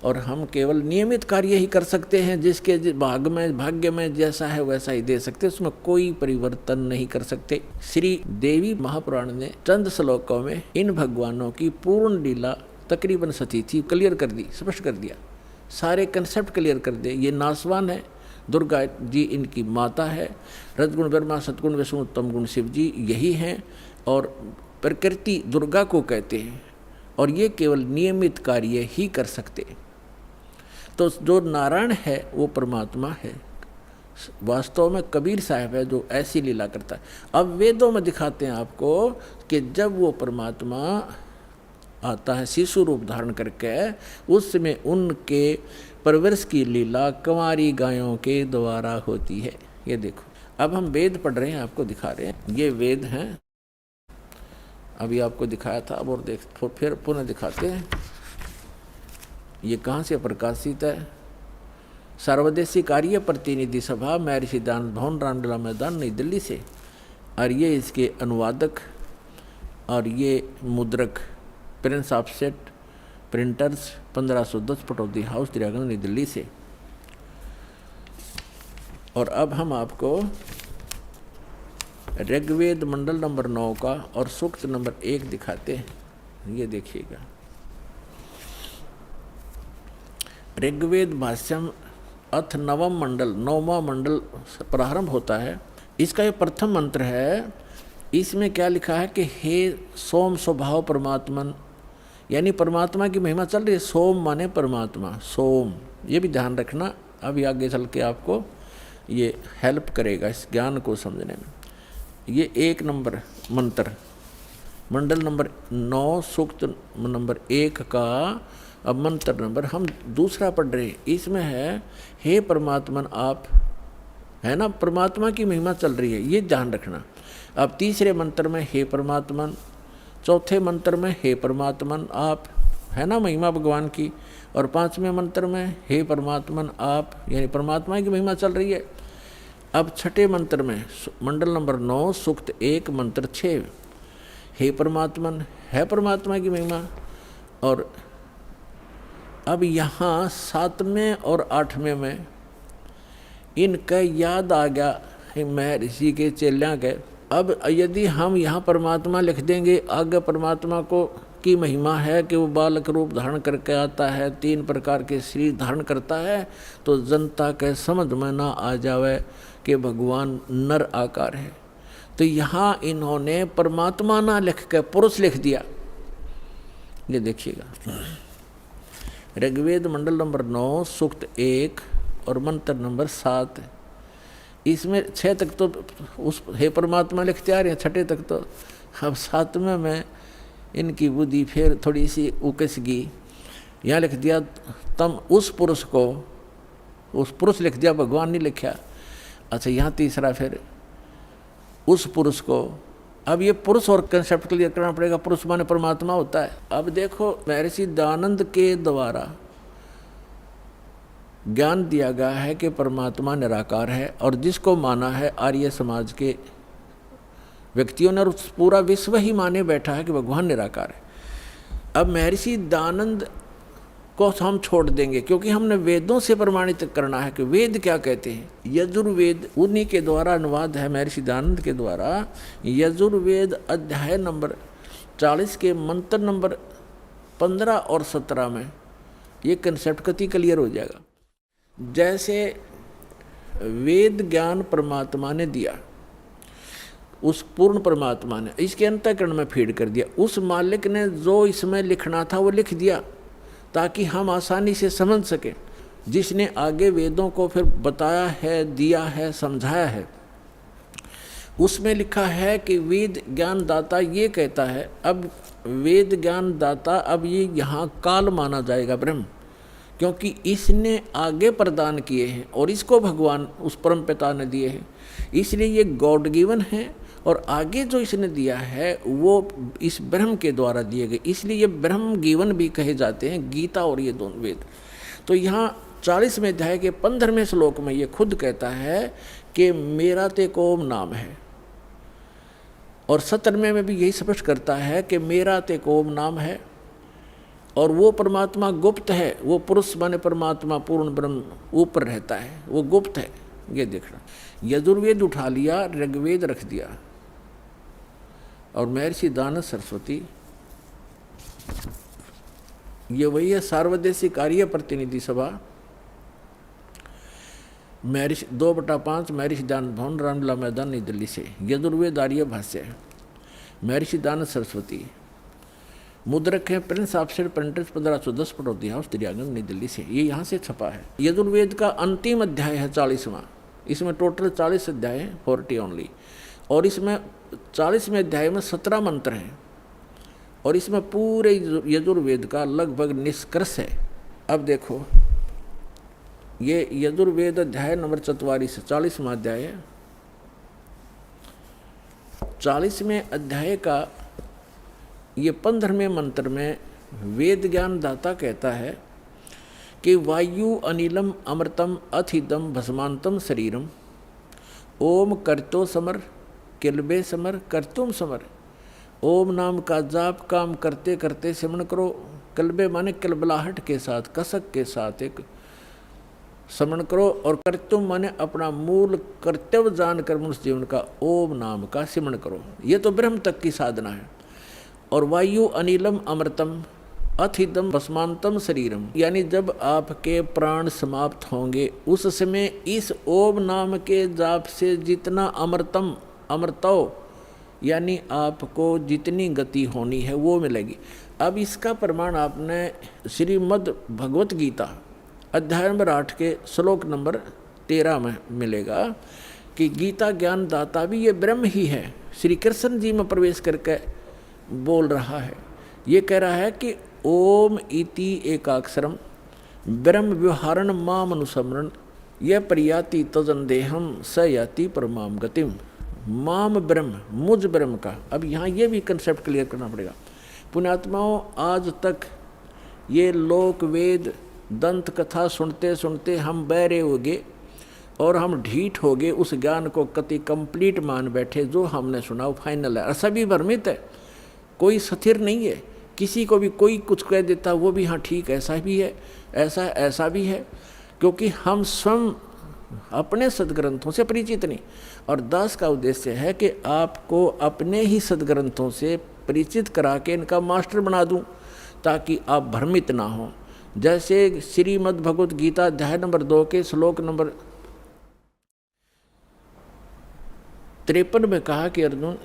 और हम केवल नियमित कार्य ही कर सकते हैं। जिसके भाग्य में जैसा है वैसा ही दे सकते, उसमें कोई परिवर्तन नहीं कर सकते। श्री देवी महापुराण ने चंद श्लोकों में इन भगवानों की पूर्ण लीला तकरीबन सतीथि क्लियर कर दी, स्पष्ट कर दिया, सारे कंसेप्ट क्लियर कर दे। ये नासवान है, दुर्गा जी इनकी माता है, रजगुण ब्रह्मा, सतगुण विष्णु, तमगुण शिव जी यही हैं, और प्रकृति दुर्गा को कहते हैं, और ये केवल नियमित कार्य ही कर सकते। तो जो नारायण है वो परमात्मा है, वास्तव में कबीर साहब है जो ऐसी लीला करता है। अब वेदों में दिखाते हैं आपको कि जब वो परमात्मा आता है शिशु रूप धारण करके, उस समय उनके परवरिश की लीला कंवारी गायों के द्वारा होती है। ये देखो, अब हम वेद पढ़ रहे हैं, आपको दिखा रहे हैं, ये वेद हैं, अभी आपको दिखाया था, अब और देख फिर पुनः दिखाते हैं। ये कहाँ से प्रकाशित है? सर्वदेशी कार्य प्रतिनिधि सभा, महर्षि दानंद भवन, रामलीला मैदान, नई दिल्ली से। और ये इसके अनुवादक और ये मुद्रक Prince offset printers 1510 Pataudi house, Diraganj, Nai Delhi से। और अब हम आपको ऋग्वेद मंडल नंबर 9 का और सूक्त नंबर 1 दिखाते हैं। ये देखिएगा, ऋग्वेद भाष्यम अथ नवम मंडल, 9वां मंडल प्रारंभ होता है। इसका ये प्रथम मंत्र है। इसमें क्या लिखा है कि हे सोम स्वभाव परमात्मन, यानी परमात्मा की महिमा चल रही है। सोम माने परमात्मा, सोम, ये भी ध्यान रखना, अभी आगे चल के आपको ये हेल्प करेगा इस ज्ञान को समझने में। ये 1 नंबर मंत्र, मंडल नंबर 9 सूक्त नंबर 1 का अब मंत्र नंबर हम दूसरा पढ़ रहे हैं। इसमें है हे परमात्मन आप, है ना, परमात्मा की महिमा चल रही है, ये ध्यान रखना। अब तीसरे मंत्र में हे परमात्मन, चौथे मंत्र में हे परमात्मन आप, है ना, महिमा भगवान की, और 5वें मंत्र में हे परमात्मन आप, यानी परमात्मा की महिमा चल रही है। अब छठे मंत्र में मंडल नंबर 9 सूक्त 1 मंत्र 6, हे परमात्मन, है परमात्मा की महिमा। और अब यहाँ 7वें और 8वें में इनका याद आ गया महर्षि के चेलियाँ के। अब यदि हम यहाँ परमात्मा लिख देंगे, आगे परमात्मा को की महिमा है कि वो बालक रूप धारण करके आता है, 3 प्रकार के शरीर धारण करता है, तो जनता के समझ में ना आ जावे कि भगवान नर आकार है। तो यहाँ इन्होंने परमात्मा ना लिख के पुरुष लिख दिया। ये देखिएगा, ऋग्वेद मंडल नंबर 9 सूक्त 1 और मंत्र नंबर 7, इसमें 6 तक तो उस हे परमात्मा लिखते आ रहे हैं, 6ठे तक तो। अब 7वें में इनकी बुद्धि फिर थोड़ी सी उकस गई, यहाँ लिख दिया तम उस पुरुष को, उस पुरुष लिख दिया, भगवान नहीं लिखा। अच्छा, यहाँ तीसरा फिर उस पुरुष को। अब ये पुरुष और कंसेप्ट क्लियर करना पड़ेगा, पुरुष माने परमात्मा होता है। अब देखो, महर्षि दयानंद के द्वारा ज्ञान दिया गया है कि परमात्मा निराकार है, और जिसको माना है आर्य समाज के व्यक्तियों ने, और पूरा विश्व ही माने बैठा है कि भगवान निराकार है। अब महर्षि दयानंद को हम छोड़ देंगे, क्योंकि हमने वेदों से प्रमाणित करना है कि वेद क्या कहते हैं। यजुर्वेद उन्हीं के द्वारा अनुवाद है, महर्षि दयानंद के द्वारा। यजुर्वेद अध्याय नंबर 40 के मंत्र नंबर 15 और 17 में ये कंसेप्ट कति क्लियर हो जाएगा। जैसे वेद ज्ञान परमात्मा ने दिया, उस पूर्ण परमात्मा ने इसके अंतःकरण में फीड कर दिया, उस मालिक ने जो इसमें लिखना था वो लिख दिया, ताकि हम आसानी से समझ सकें। जिसने आगे वेदों को फिर बताया है, दिया है, समझाया है, उसमें लिखा है कि वेद ज्ञान दाता ये कहता है। अब वेद ज्ञान दाता, अब ये यहाँ काल माना जाएगा ब्रह्म, क्योंकि इसने आगे प्रदान किए हैं और इसको भगवान उस परम पिता ने दिए हैं, इसलिए ये गॉड गिवन है। और आगे जो इसने दिया है वो इस ब्रह्म के द्वारा दिए गए, इसलिए ये ब्रह्म गिवन भी कहे जाते हैं, गीता और ये दोनों वेद। तो यहाँ 40वें अध्याय के 15वें श्लोक में ये खुद कहता है कि मेरा ते को नाम है, और 17वें में भी यही स्पष्ट करता है कि मेरा तेक ओम नाम है, और वो परमात्मा गुप्त है, वो पुरुष माने परमात्मा पूर्ण ब्रह्म ऊपर रहता है, वो गुप्त है। ये देखना, यजुर्वेद उठा लिया, ऋग्वेद रख दिया, और महर्षि दानव सरस्वती ये वही है सार्वदेशिक कार्य प्रतिनिधि सभा, महर्षि 2/5 महर्षि दानव भवन, रामलीला मैदान, नई दिल्ली से। यजुर्वेद आर्य भाष्य, महर्षि दानव सरस्वती, मुद्रक है Prince offset printers 1510 Pataudi house Daryaganj, नई दिल्ली से। ये यहाँ से छपा है। यजुर्वेद का अंतिम अध्याय है 40वां। इसमें टोटल 40 अध्याय हैं, 40 ओनली, और इसमें 40वें अध्याय में 17 मंत्र हैं, और इसमें पूरे यजुर्वेद का लगभग निष्कर्ष है। अब देखो, ये यजुर्वेद अध्याय नंबर 44 40वां अध्याय है। 40वें अध्याय का ये 15वें मंत्र में वेद ज्ञान दाता कहता है कि वायु अनिलम अमृतम अथिदम भस्मांतम शरीरम ओम करतो समर किलबे समर करतुम समर। ओम नाम का जाप काम करते करते सिमरण करो। कलबे माने कलबलाहट के साथ, कसक के साथ एक स्मरण करो, और कर्तुम माने अपना मूल कर्तव्य जानकर मनुष्य जीवन का ओम नाम का सिमरण करो। ये तो ब्रह्म तक की साधना है। और वायु अनिलम अमृतम अथिदम भस्मांतम शरीरम, यानी जब आपके प्राण समाप्त होंगे उस समय इस ओम नाम के जाप से जितना अमृतम अमृतो यानी आपको जितनी गति होनी है वो मिलेगी। अब इसका प्रमाण आपने श्रीमद् भगवत गीता अध्याय नंबर 8 के श्लोक नंबर 13 में मिलेगा कि गीता ज्ञान दाता भी ये ब्रह्म ही है। श्री कृष्ण जी में प्रवेश करके बोल रहा है, ये कह रहा है कि ओम इति एकाक्षरम ब्रह्म व्यवहारण माम अनुसमरण यह प्रयाति तजन देहम स याति परमाम गतिम। माम ब्रह्म, मुझ ब्रह्म का। अब यहाँ ये भी कंसेप्ट क्लियर करना पड़ेगा। पुण्यात्माओं, आज तक ये लोक वेद दंत कथा सुनते सुनते हम बहरे हो गए और हम ढीठ हो गए, उस ज्ञान को कति कंप्लीट मान बैठे। जो हमने सुना वो फाइनल है, और सभी भ्रमित है, कोई स्थिर नहीं है। किसी को भी कोई कुछ कह देता वो भी हाँ ठीक ऐसा भी है, ऐसा भी है, क्योंकि हम स्वयं अपने सदग्रंथों से परिचित नहीं। और दास का उद्देश्य है कि आपको अपने ही सदग्रंथों से परिचित करा के इनका मास्टर बना दूं, ताकि आप भ्रमित ना हो। जैसे श्रीमद् भगवत गीता अध्याय नंबर 2 के श्लोक नंबर 53 में कहा कि अर्जुन,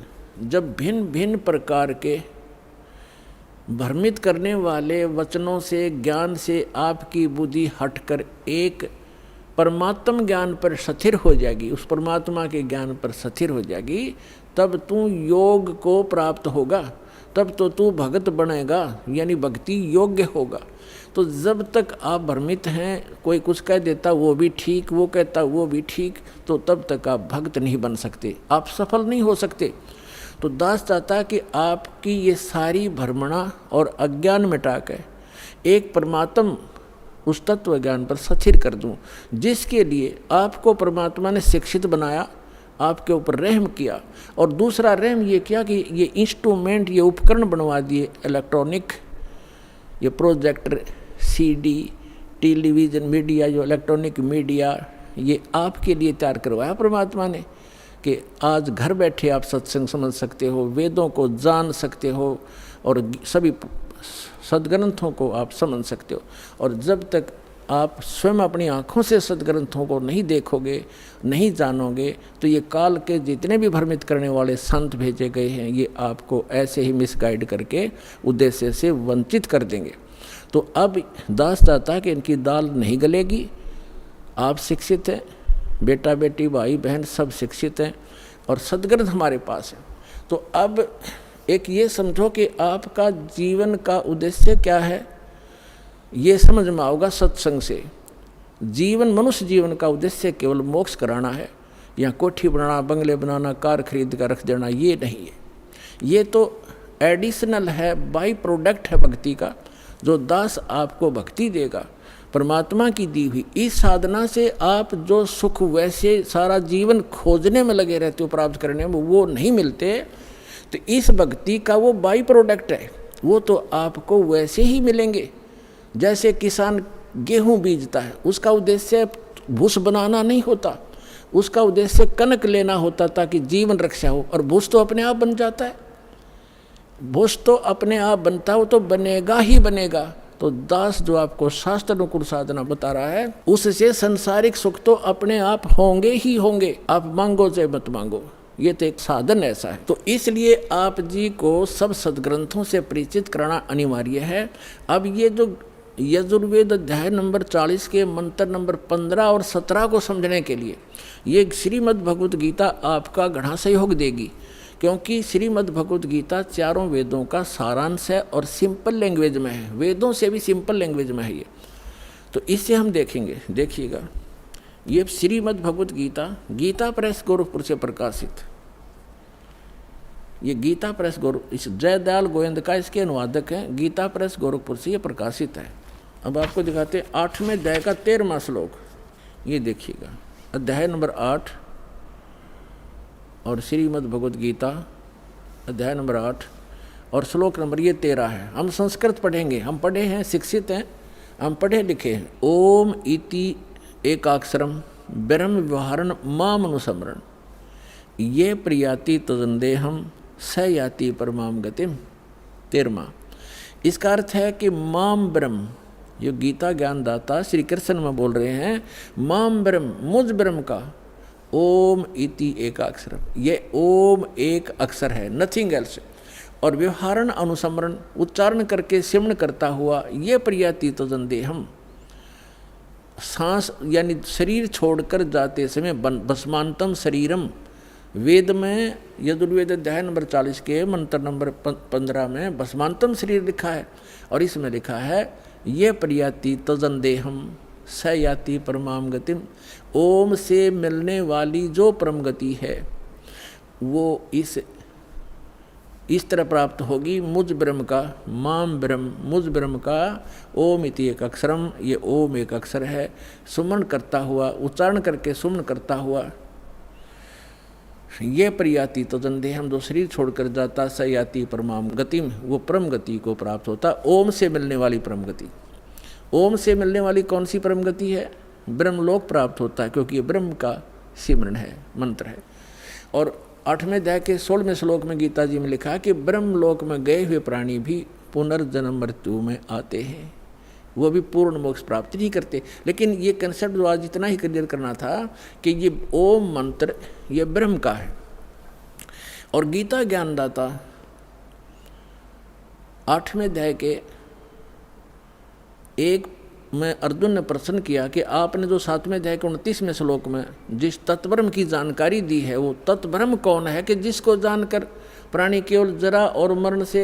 जब भिन्न भिन्न प्रकार के भ्रमित करने वाले वचनों से ज्ञान से आपकी बुद्धि हटकर एक परमात्म ज्ञान पर स्थिर हो जाएगी, उस परमात्मा के ज्ञान पर स्थिर हो जाएगी, तब तू योग को प्राप्त होगा, तब तो तू भगत बनेगा, यानी भक्ति योग्य होगा। तो जब तक आप भ्रमित हैं, कोई कुछ कह देता वो भी ठीक, वो कहता वो भी ठीक, तो तब तक आप भक्त नहीं बन सकते, आप सफल नहीं हो सकते। तो दास चाहता कि आपकी ये सारी भ्रमणा और अज्ञान मिटा के एक परमात्म उस तत्व ज्ञान पर स्थिर कर दूं, जिसके लिए आपको परमात्मा ने शिक्षित बनाया, आपके ऊपर रहम किया। और दूसरा रहम ये किया कि ये इंस्ट्रूमेंट, ये उपकरण बनवा दिए इलेक्ट्रॉनिक, ये प्रोजेक्टर, सीडी, टेलीविज़न मीडिया, जो इलेक्ट्रॉनिक मीडिया, ये आपके लिए तैयार करवाया परमात्मा ने कि आज घर बैठे आप सत्संग समझ सकते हो, वेदों को जान सकते हो, और सभी सदग्रंथों को आप समझ सकते हो। और जब तक आप स्वयं अपनी आँखों से सदग्रंथों को नहीं देखोगे, नहीं जानोगे, तो ये काल के जितने भी भ्रमित करने वाले संत भेजे गए हैं, ये आपको ऐसे ही मिसगाइड करके उद्देश्य से वंचित कर देंगे। तो अब दास चाहता कि इनकी दाल नहीं गलेगी। आप शिक्षित हैं, बेटा बेटी भाई बहन सब शिक्षित हैं, और सदग्रंथ हमारे पास है। तो अब एक ये समझो कि आपका जीवन का उद्देश्य क्या है, ये समझ में आओगा सत्संग से। जीवन, मनुष्य जीवन का उद्देश्य केवल मोक्ष कराना है, या कोठी बनाना, बंगले बनाना, कार खरीद कर रख देना, ये नहीं है। ये तो एडिशनल है, बाई प्रोडक्ट है भक्ति का, जो दास आपको भक्ति देगा परमात्मा की दी हुई। इस साधना से आप जो सुख वैसे सारा जीवन खोजने में लगे रहते हो, प्राप्त करने में, वो नहीं मिलते। तो इस भक्ति का वो बाई प्रोडक्ट है, वो तो आपको वैसे ही मिलेंगे जैसे किसान गेहूं बीजता है। उसका उद्देश्य भूस बनाना नहीं होता, उसका उद्देश्य कनक लेना होता ताकि जीवन रक्षा हो, और भूस तो अपने आप बन जाता है। भूस तो अपने आप बनता हो तो बनेगा ही बनेगा। तो दास जो आपको शास्त्र अनुकूल साधना बता रहा है, उससे संसारिक सुख तो अपने आप होंगे ही होंगे, आप मांगो चाहे मत मांगो, ये तो एक साधन ऐसा है। तो इसलिए आप जी को सब सदग्रंथों से परिचित कराना अनिवार्य है। अब ये जो यजुर्वेद अध्याय नंबर 40 के मंत्र नंबर 15 और 17 को समझने के लिए ये श्रीमद् भगवत गीता आपका घना सहयोग देगी, क्योंकि श्रीमद् भगवत गीता चारों वेदों का सारांश है और सिंपल लैंग्वेज में है, वेदों से भी सिंपल लैंग्वेज में है ये। तो इससे हम देखेंगे, देखिएगा, ये श्रीमद् भगवत गीता गीता प्रेस गोरखपुर से प्रकाशित, ये गीता प्रेस इस जयदयाल गोविंद का इसके अनुवादक हैं, गीता प्रेस गोरखपुर से ये प्रकाशित है। अब आपको दिखाते 8वें अध्याय का 13वां श्लोक, ये देखिएगा, अध्याय नंबर 8 और श्रीमद् भगवत गीता अध्याय नंबर 8 और श्लोक नंबर ये 13 है। हम संस्कृत पढ़ेंगे, हम पढ़े हैं, शिक्षित हैं, हम पढ़े लिखे हैं। ओम इति एकाक्षरम ब्रह्म व्यवहारण माम अनुसमरण ये प्रियाति तदंदेहम स याति परमाम गतिम। 13वां, इसका अर्थ है कि माम ब्रह्म, जो गीता ज्ञानदाता श्री कृष्ण में बोल रहे हैं, माम ब्रह्म, मुझ ब्रह्म का, ओम इति एक अक्षर, ये ओम एक अक्षर है, नथिंग एल्स, और व्यवहारण अनुसमरण उच्चारण करके सिमरण करता हुआ, ये प्रियाति तदंदेहम, सांस यानी शरीर छोड़कर जाते समय भस्मांतम शरीरम, वेद में यजुर्वेद अध्याय नंबर 40 के मंत्र नंबर 15 में भस्मांतम शरीर लिखा है, और इसमें लिखा है ये प्रियाति तजंदेहम स याति परमाम गतिम, ओम से मिलने वाली जो परम गति है वो इस तरह प्राप्त होगी, मुझ ब्रह्म का, माम ब्रह्म, मुझ ब्रह्म का, ओम इति एक अक्षरम, ये ओम एक अक्षर है, सुमन करता हुआ, उच्चारण करके सुमन करता हुआ, ये प्रियाति तदंदेहम, जो शरीर छोड़कर जाता, स याति परमाम गतिम, वो परम गति को प्राप्त होता, ओम से मिलने वाली परम गति। ओम से मिलने वाली कौन सी परम गति है? ब्रह्मलोक प्राप्त होता है, क्योंकि ये ब्रह्म का सिमरण है, मंत्र है। और 8वें अध्याय के 16वें श्लोक में गीता जी में लिखा है कि ब्रह्मलोक में गए हुए प्राणी भी पुनर्जन्म मृत्यु में आते हैं, वो भी पूर्ण मोक्ष प्राप्त नहीं करते। लेकिन ये कंसेप्ट जो आज इतना ही क्लियर करना था कि ये ओम मंत्र ये ब्रह्म का है, और गीता ज्ञानदाता 8वें अध्याय के 1 में अर्जुन ने प्रश्न किया कि आपने जो 7वें अध्याय के 29वें श्लोक में जिस तत्ब्रह्म की जानकारी दी है, वो तत्ब्रह्म कौन है कि जिसको जानकर प्राणी केवल जरा और मरण से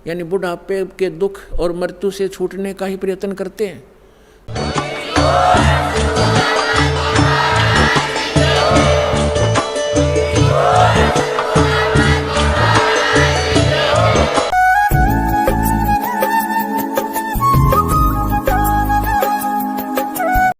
यानी बुढ़ापे के दुख और मृत्यु से छूटने का ही प्रयत्न करते हैं।